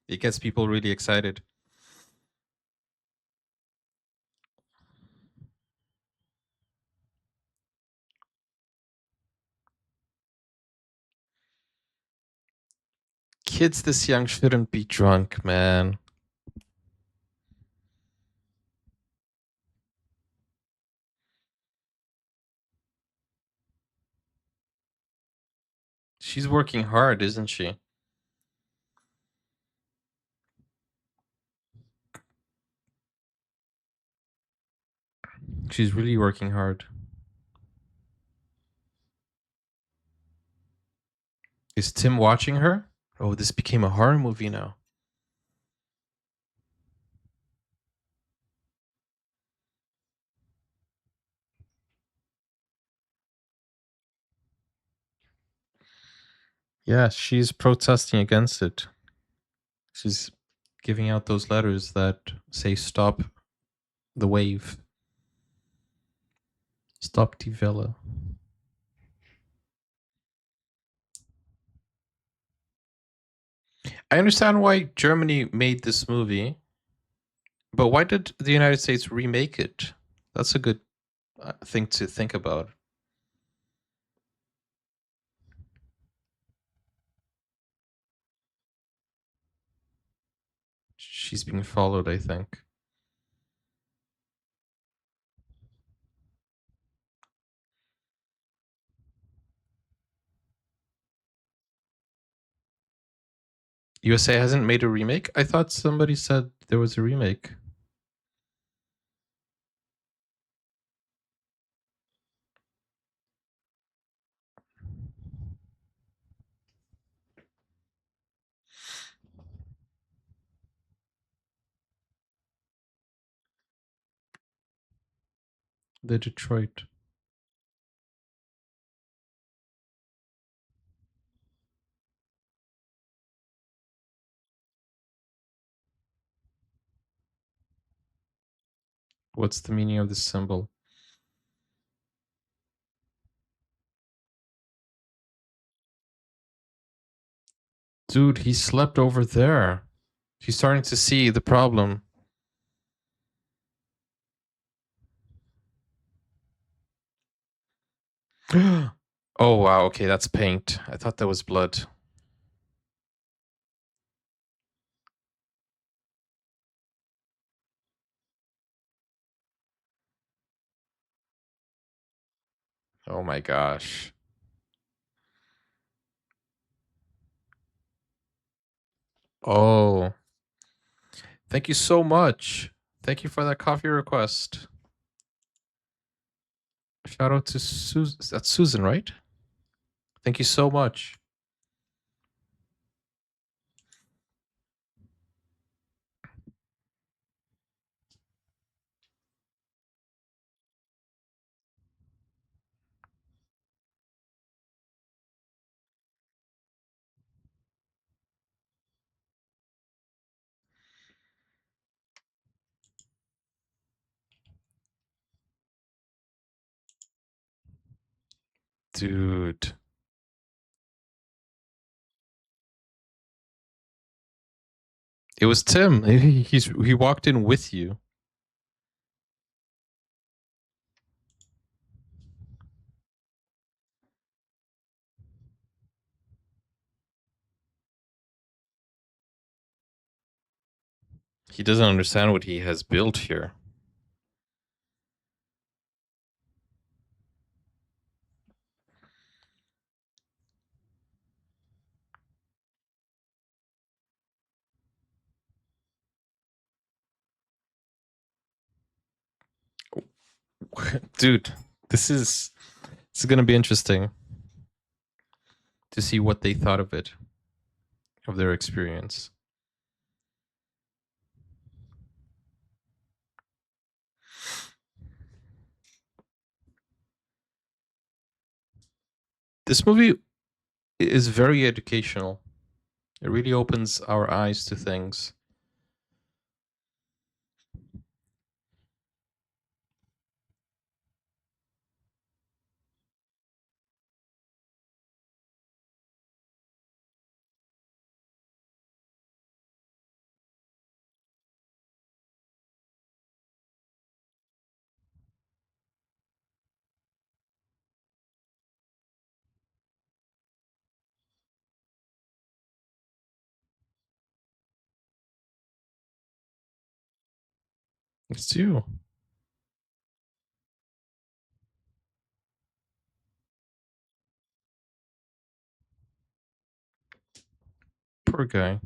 It gets people really excited. Kids this young shouldn't be drunk, man. She's working hard, isn't she? She's really working hard. Is Tim watching her? Oh, this became a horror movie now. Yeah, she's protesting against it. She's giving out those letters that say stop the wave. Stop die Welle. I understand why Germany made this movie, but why did the United States remake it? That's a good thing to think about. She's being followed, I think. USA hasn't made a remake? I thought somebody said there was a remake. The Detroit. What's the meaning of this symbol? Dude, he slept over there. He's starting to see the problem. Oh, wow. Okay, that's paint. I thought that was blood. Oh my gosh. Oh, thank you so much. Thank you for that coffee request. Shout out to Susan. That's Susan, right? Thank you so much. Dude. It was Tim. He walked in with you. He doesn't understand what he has built here. Dude, this is gonna be interesting to see what they thought of it, of their experience. This movie is very educational. It really opens our eyes to things. It's you. Poor guy.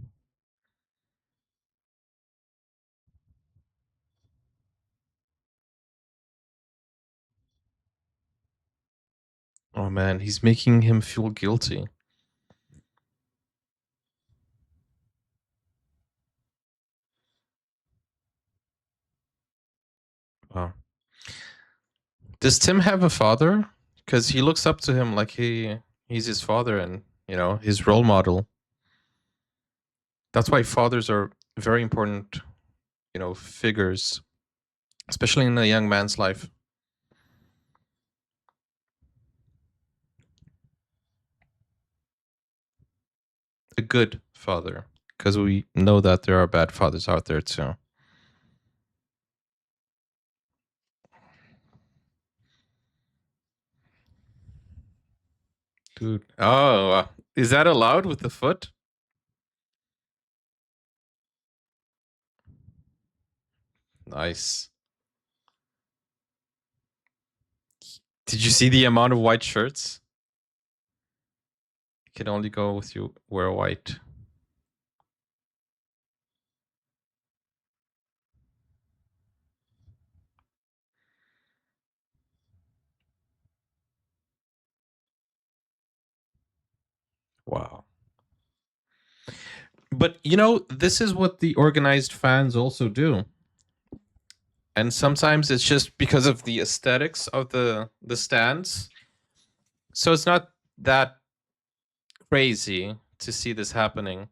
Oh man, he's making him feel guilty. Wow. Does Tim have a father? Because he looks up to him like he's his father and his role model. That's why fathers are very important, figures, especially in a young man's life. A good father, because we know that there are bad fathers out there too. Dude. Oh, is that allowed with the foot? Nice. Did you see the amount of white shirts? You can only go with you wear white. Wow. But this is what the organized fans also do. And sometimes it's just because of the aesthetics of the stands. So it's not that crazy to see this happening.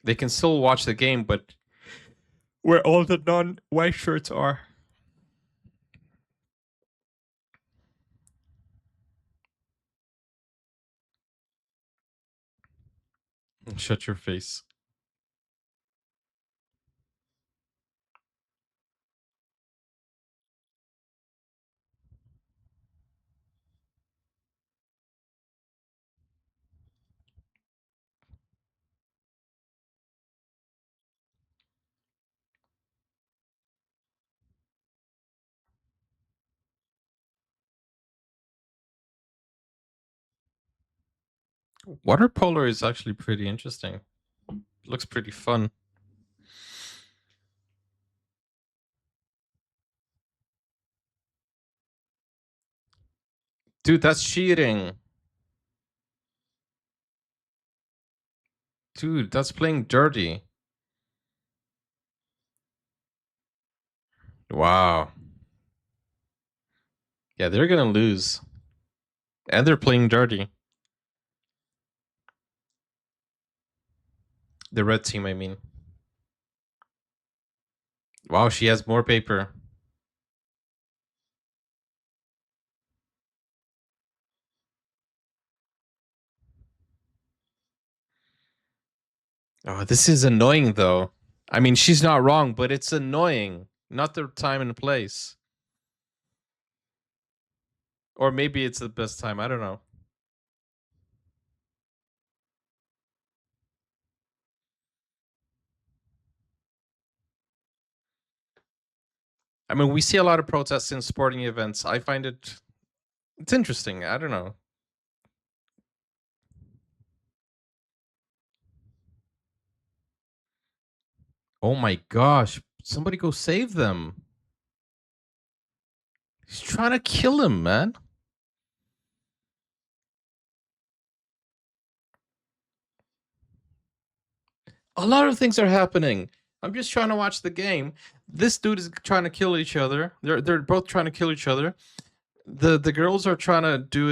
They can still watch the game, but where all the non-white shirts are. Shut your face. Water polo is actually pretty interesting. Looks pretty fun. Dude, that's cheating. Dude, that's playing dirty. Wow. Yeah, they're gonna lose. And they're playing dirty. The red team, I mean. Wow, she has more paper. Oh, this is annoying though. I mean, she's not wrong, but it's annoying. Not the time and place. Or maybe it's the best time. I don't know. I mean, we see a lot of protests in sporting events. I find it's interesting. I don't know. Oh my gosh. Somebody go save them. He's trying to kill him, man. A lot of things are happening. I'm just trying to watch the game. This dude is trying to kill each other. They're both trying to kill each other. The girls are trying to do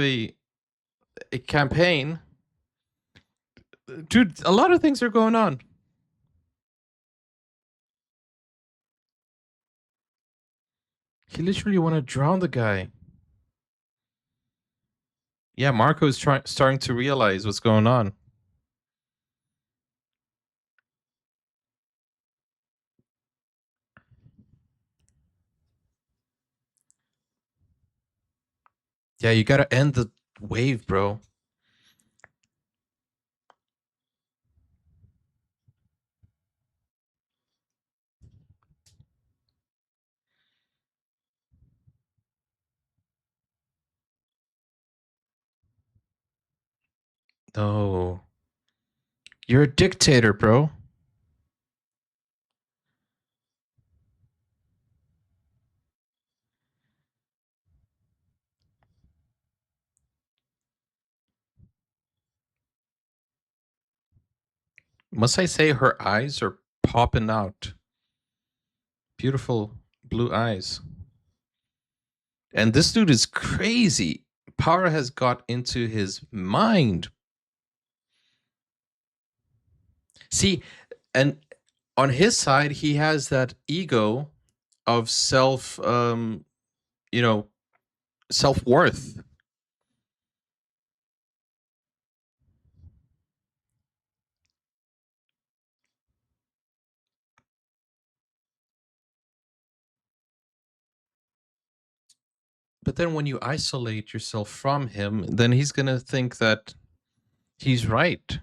a campaign. Dude, a lot of things are going on. He literally want to drown the guy. Yeah, Marco's starting to realize what's going on. Yeah, you gotta end the wave, bro. No. You're a dictator, bro. Must I say her eyes are popping out? Beautiful blue eyes. And this dude is crazy. Power has got into his mind. See, and on his side, he has that ego of you know, self worth. But then when you isolate yourself from him, then he's going to think that he's right.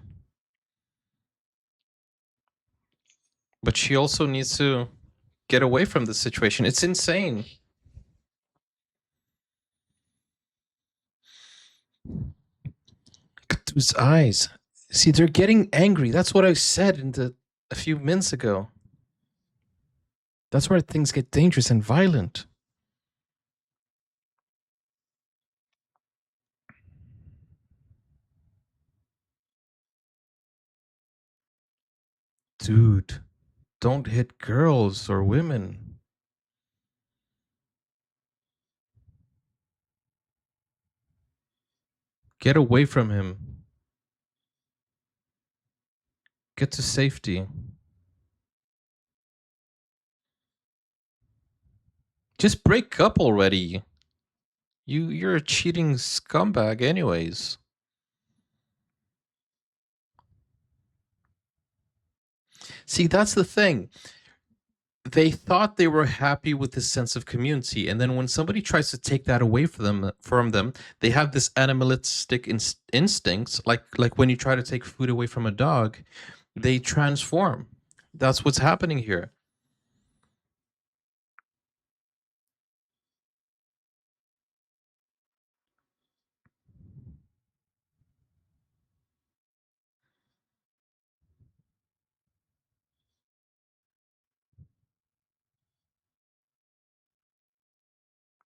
But she also needs to get away from the situation. It's insane. Look at those eyes. See, they're getting angry. That's what I said a few minutes ago. That's where things get dangerous and violent. Dude, don't hit girls or women. Get away from him. Get to safety. Just break up already. You're a cheating scumbag anyways. See, that's the thing. They thought they were happy with this sense of community, and then when somebody tries to take that away from them, they have this animalistic instincts, like when you try to take food away from a dog, they transform. That's what's happening here.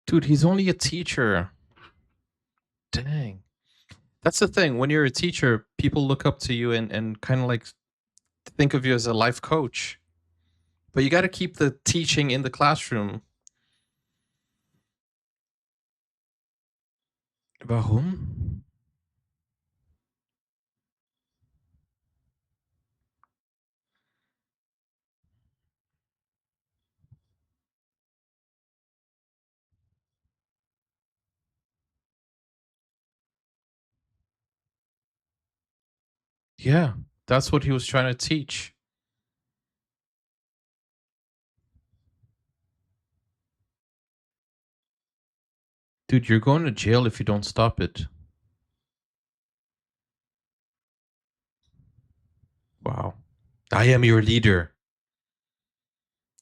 Dude, he's only a teacher. Dang. That's the thing. When you're a teacher, people look up to you and kind of like think of you as a life coach. But you got to keep the teaching in the classroom. Warum? Yeah, that's what he was trying to teach. Dude, you're going to jail if you don't stop it. Wow. I am your leader.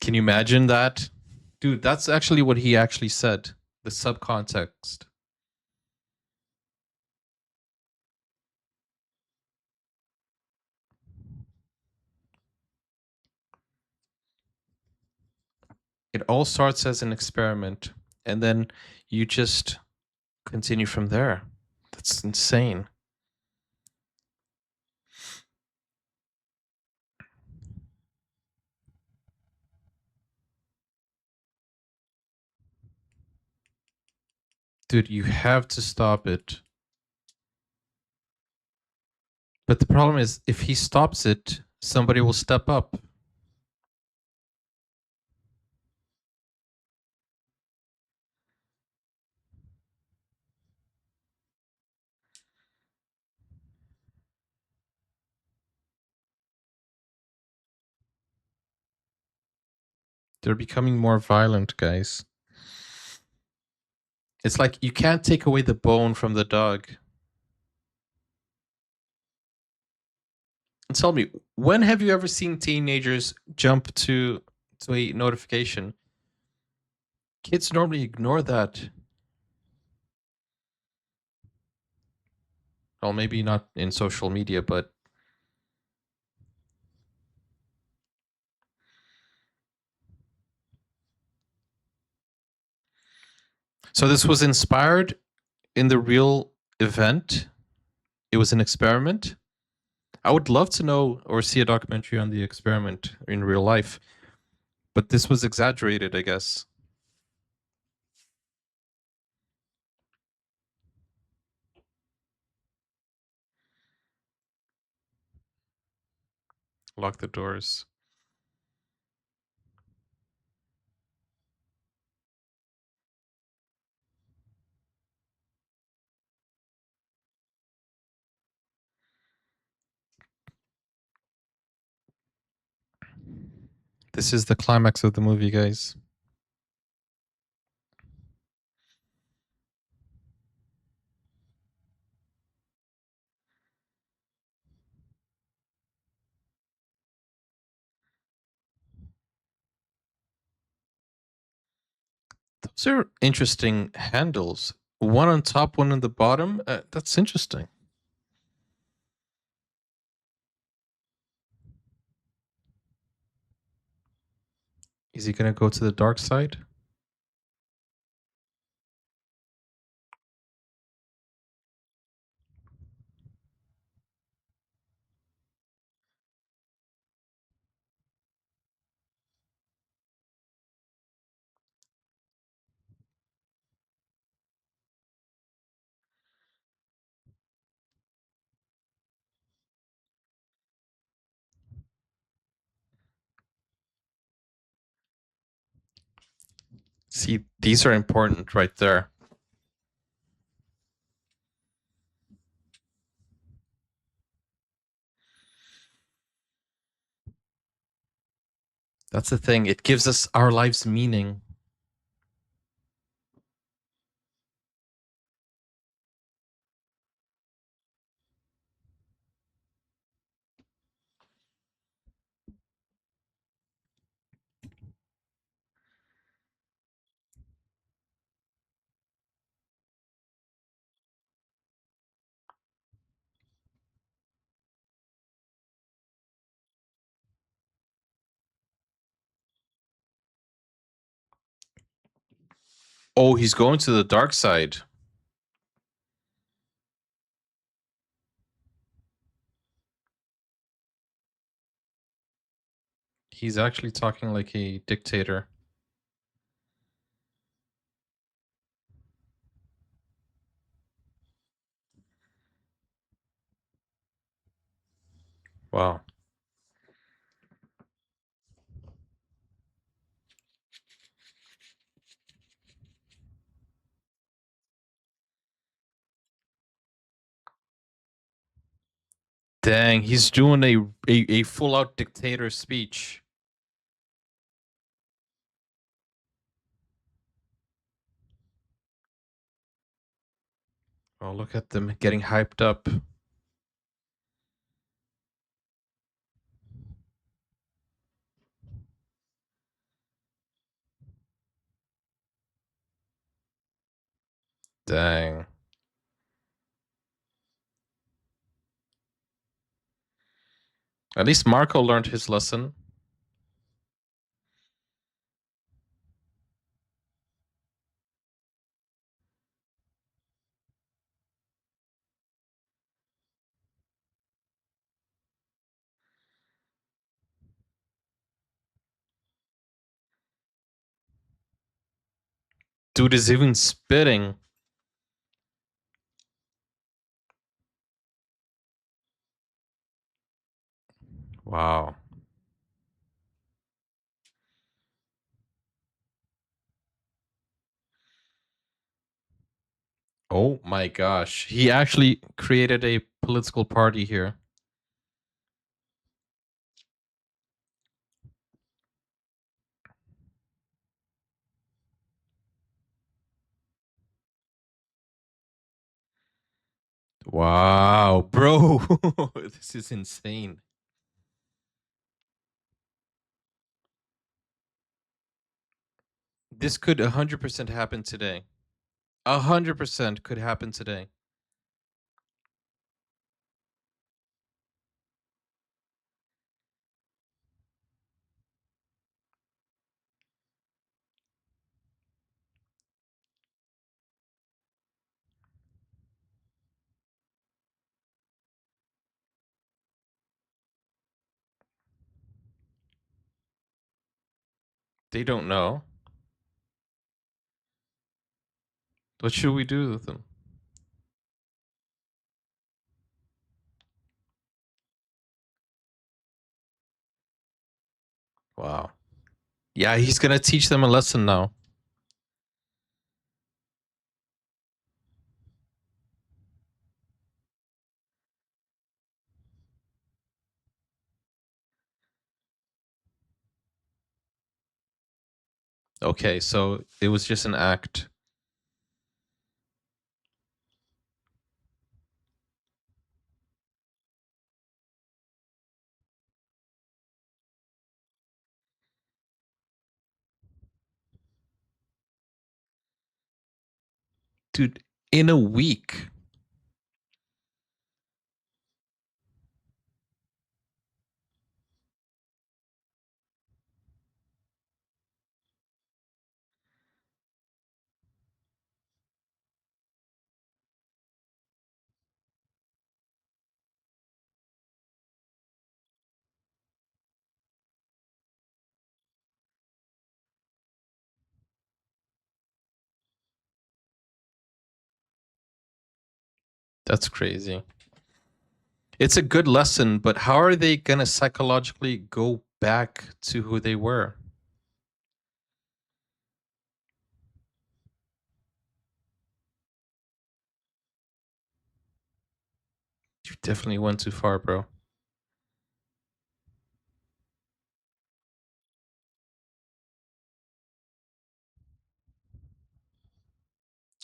Can you imagine that? Dude, that's actually what he actually said. The subcontext. It all starts as an experiment, and then you just continue from there. That's insane. Dude, you have to stop it. But the problem is, if he stops it, somebody will step up. They're becoming more violent, guys. It's like you can't take away the bone from the dog. And tell me, when have you ever seen teenagers jump to a notification? Kids normally ignore that. Well, maybe not in social media, but so this was inspired in the real event. It was an experiment. I would love to know or see a documentary on the experiment in real life, but this was exaggerated, I guess. Lock the doors. This is the climax of the movie, guys. Those are interesting handles. One on top, one on the bottom. That's interesting. Is he gonna go to the dark side? See, these are important right there. That's the thing. It gives us our lives meaning. Oh, he's going to the dark side. He's actually talking like a dictator. Wow. Dang, he's doing a full out dictator speech. Oh, look at them getting hyped up. Dang. At least Marco learned his lesson. Dude is even spitting. Wow. Oh my gosh. He actually created a political party here. Wow, bro. This is insane. This could 100% happen today. 100% could happen today. They don't know. What should we do with them? Wow. Yeah, he's gonna teach them a lesson now. Okay, so it was just an act. Dude, in a week. That's crazy. It's a good lesson, but how are they gonna psychologically go back to who they were? You definitely went too far, bro.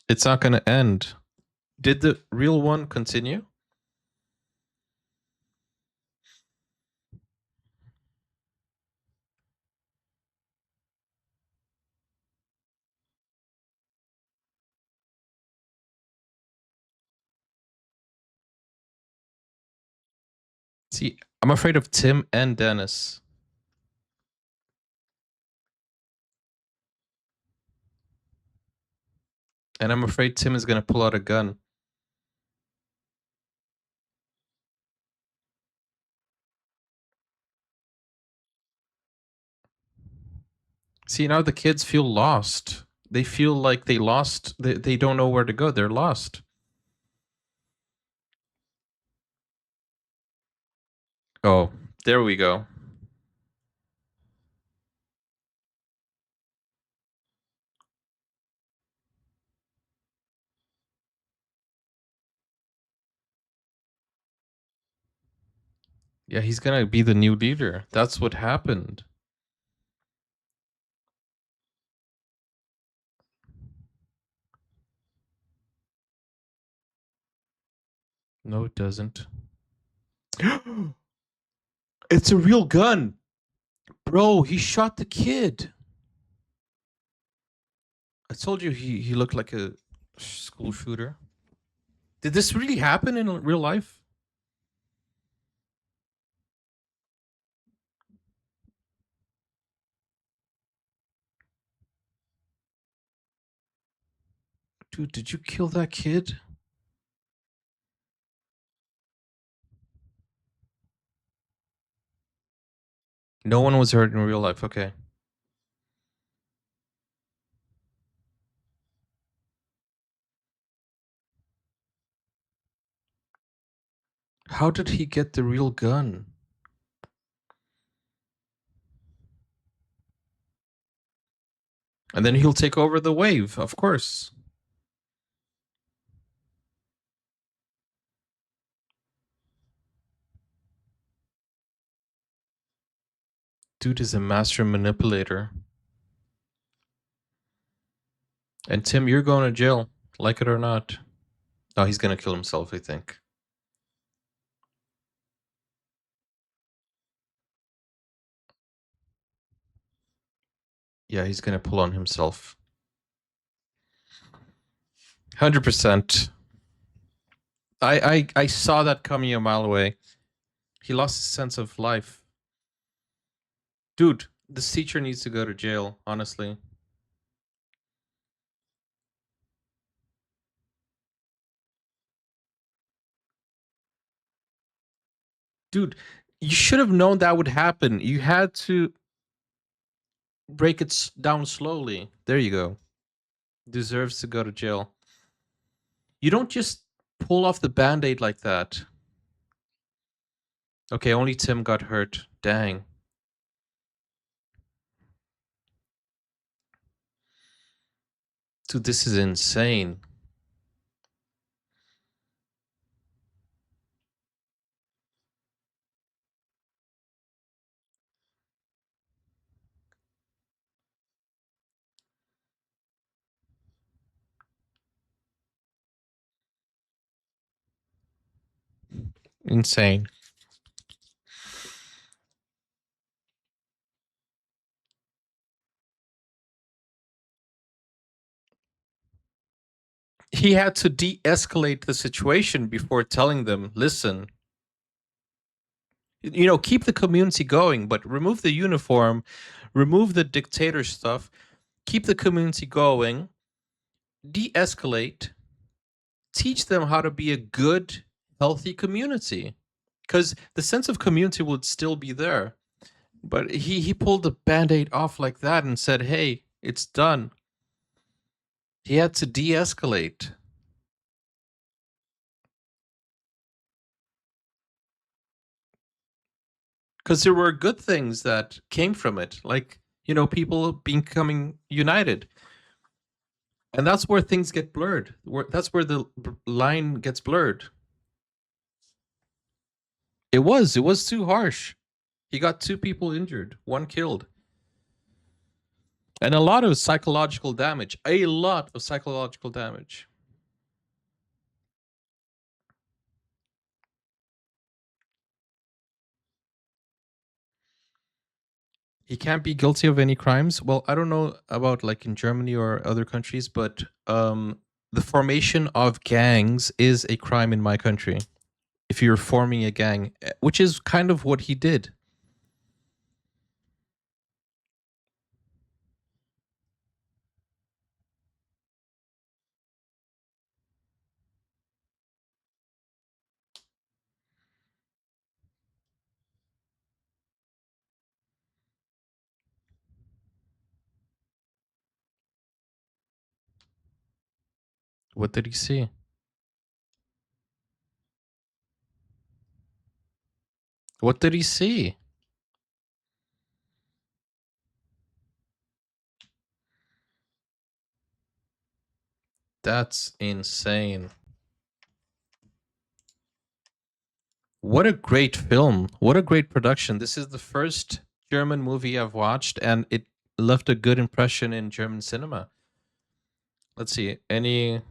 It's not gonna end. Did the real one continue? See, I'm afraid of Tim and Dennis. And I'm afraid Tim is gonna pull out a gun. See, now the kids feel lost. They feel like they lost. They don't know where to go. They're lost. Oh, there we go. Yeah, he's gonna be the new leader. That's what happened. No, it doesn't. It's a real gun. Bro, he shot the kid. I told you he looked like a school shooter. Did this really happen in real life? Dude, did you kill that kid? No one was hurt in real life. Okay. How did he get the real gun? And then he'll take over the wave, of course. Dude is a master manipulator. And Tim, you're going to jail, like it or not. Oh, he's gonna kill himself, I think. Yeah, he's gonna pull on himself. 100%. I saw that coming a mile away. He lost his sense of life. Dude, this teacher needs to go to jail, honestly. Dude, you should have known that would happen. You had to break it down slowly. There you go. Deserves to go to jail. You don't just pull off the band-aid like that. Okay, only Tim got hurt. Dang. Dude, this is insane. Insane. He had to de-escalate the situation before telling them, listen, keep the community going, but remove the uniform, remove the dictator stuff, keep the community going, de-escalate, teach them how to be a good, healthy community. Because the sense of community would still be there. But he pulled the band-aid off like that and said, hey, it's done. He had to de-escalate. Because there were good things that came from it, like people becoming united, and that's where things get blurred. That's where the line gets blurred. It was too harsh. He got two people injured, one killed, and a lot of psychological damage. A lot of psychological damage. He can't be guilty of any crimes. Well, I don't know about like in Germany or other countries, but the formation of gangs is a crime in my country. If you're forming a gang, which is kind of what he did. What did he see? What did he see? That's insane. What a great film. What a great production. This is the first German movie I've watched, and it left a good impression in German cinema. Let's see. Any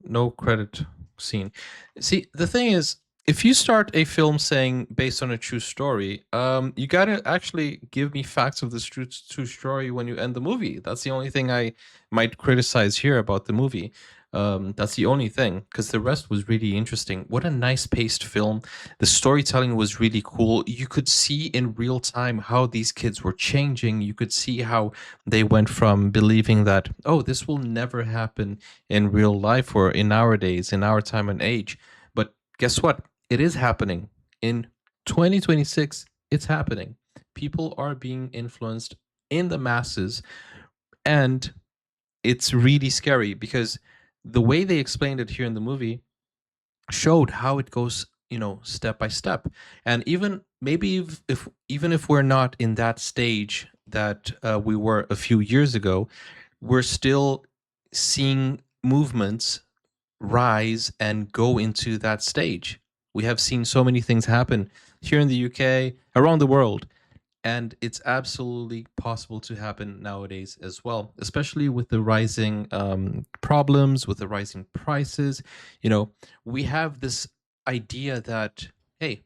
no credit scene. See, the thing is, if you start a film saying based on a true story, you gotta actually give me facts of this true story when you end the movie. That's the only thing I might criticize here about the movie. That's the only thing, because the rest was really interesting. What a nice paced film. The storytelling was really cool. You could see in real time how these kids were changing. You could see how they went from believing that, oh, this will never happen in real life or in our days, in our time and age. But guess what? It is happening. In 2026, it's happening. People are being influenced in the masses, and it's really scary because the way they explained it here in the movie showed how it goes, step by step. And even maybe if even if we're not in that stage that we were a few years ago, we're still seeing movements rise and go into that stage. We have seen so many things happen here in the UK, around the world, and it's absolutely possible to happen nowadays as well, especially with the rising problems, with the rising prices. We have this idea that, hey,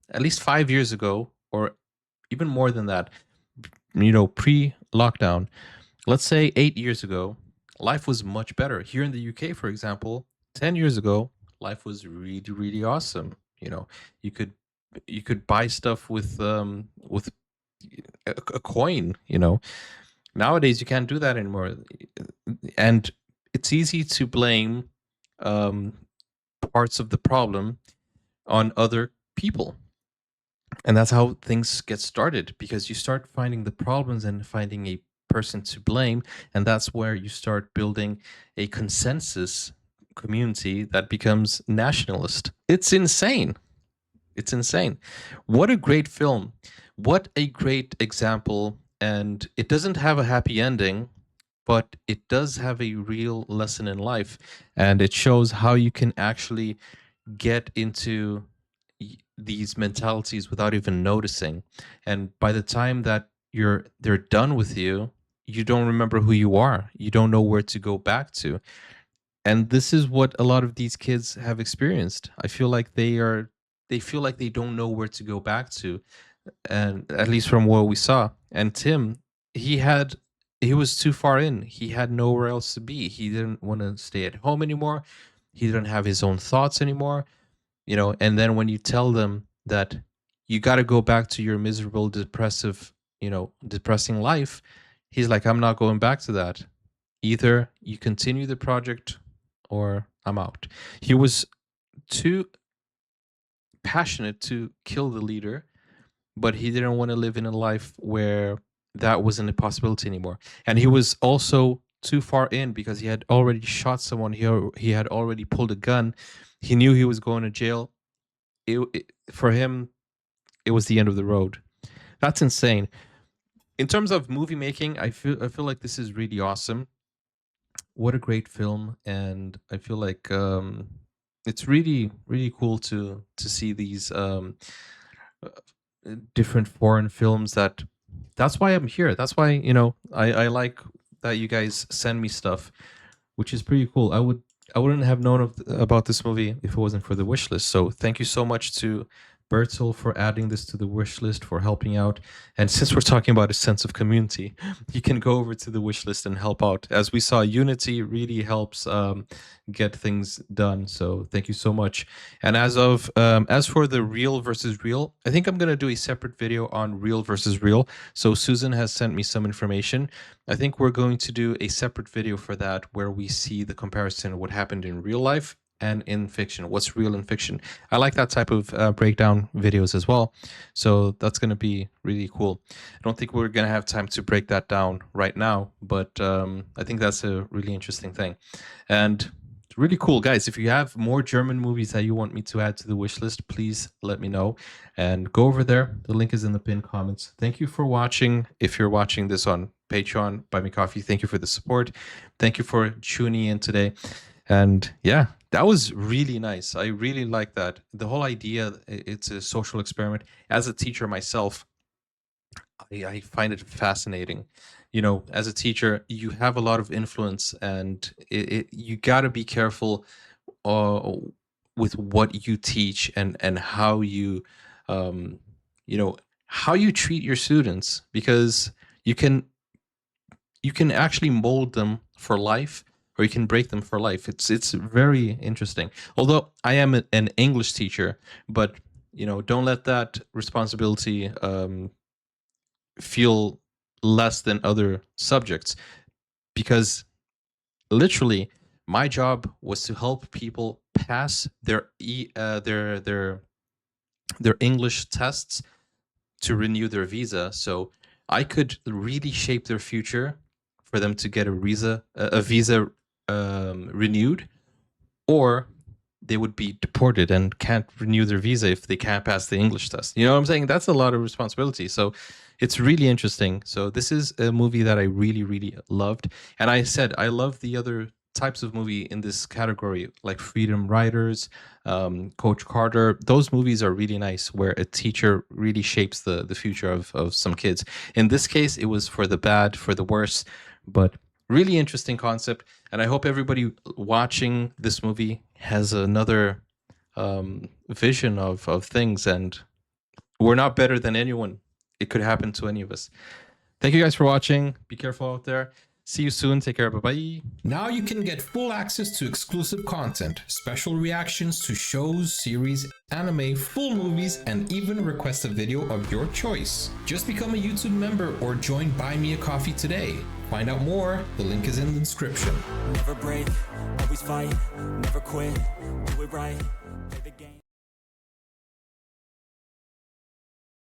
at least 5 years ago, or even more than that, pre lockdown, let's say 8 years ago, life was much better. Here in the UK, for example, 10 years ago, life was really, really awesome. You could buy stuff with a coin. Nowadays you can't do that anymore, and it's easy to blame um, parts of the problem on other people, and that's how things get started, because you start finding the problems and finding a person to blame, and that's where you start building a consensus community that becomes nationalist. It's insane. It's insane. What a great film. What a great example. And it doesn't have a happy ending, but it does have a real lesson in life. And it shows how you can actually get into these mentalities without even noticing. And by the time that they're done with you, you don't remember who you are. You don't know where to go back to. And this is what a lot of these kids have experienced. I feel like they feel like they don't know where to go back to, and at least from what we saw. And Tim, he had he was too far in. He had nowhere else to be. He didn't want to stay at home anymore. He didn't have his own thoughts anymore. And then when you tell them that you got to go back to your miserable, depressing life, he's like, I'm not going back to that. Either you continue the project or I'm out. He was too passionate to kill the leader, but he didn't want to live in a life where that wasn't a possibility anymore. And he was also too far in because he had already shot someone. He had already pulled a gun. He knew he was going to jail. For him, it was the end of the road. That's insane. In terms of movie making, I feel like this is really awesome. What a great film, and I feel like it's really really cool to see these different foreign films. That's why I'm here. That's why, I like that you guys send me stuff, which is pretty cool. I wouldn't have known about this movie if it wasn't for the wish list. So thank you so much to Bertel for adding this to the wish list, for helping out. And since we're talking about a sense of community, you can go over to the wish list and help out. As we saw, Unity really helps get things done. So thank you so much. And as for the real versus real, I think I'm gonna do a separate video on real versus real. So Susan has sent me some information. I think we're going to do a separate video for that, where we see the comparison of what happened in real life and in fiction. What's real in fiction? I like that type of breakdown videos as well. So that's going to be really cool. I don't think we're going to have time to break that down right now, but I think that's a really interesting thing. And really cool, guys. If you have more German movies that you want me to add to the wish list, please let me know and go over there. The link is in the pinned comments. Thank you for watching. If you're watching this on Patreon, Buy Me Coffee, thank you for the support. Thank you for tuning in today. And yeah, that was really nice. I really like that. The whole idea, it's a social experiment. As a teacher myself, I find it fascinating. As a teacher, you have a lot of influence, and you got to be careful uh, with what you teach, and how um, how you treat your students, because you can actually mold them for life, or you can break them for life. It's very interesting. Although I am an English teacher, but don't let that responsibility feel less than other subjects, because literally my job was to help people pass their English tests to renew their visa, so I could really shape their future for them to get a visa renewed, or they would be deported and can't renew their visa if they can't pass the English test. You know what I'm saying? That's a lot of responsibility. So it's really interesting. So this is a movie that I really, really loved. And I said, I love the other types of movie in this category, like Freedom Riders, Coach Carter. Those movies are really nice, where a teacher really shapes the future of some kids. In this case, it was for the bad, for the worse, but really interesting concept. And I hope everybody watching this movie has another vision of things, and we're not better than anyone. It could happen to any of us. Thank you guys for watching. Be careful out there. See you soon. Take care. Bye-bye. Now you can get full access to exclusive content, special reactions to shows, series, anime, full movies, and even request a video of your choice. Just become a YouTube member or join Buy Me a Coffee today. Find out more, the link is in the description. Never break, always fight, never quit, do it right.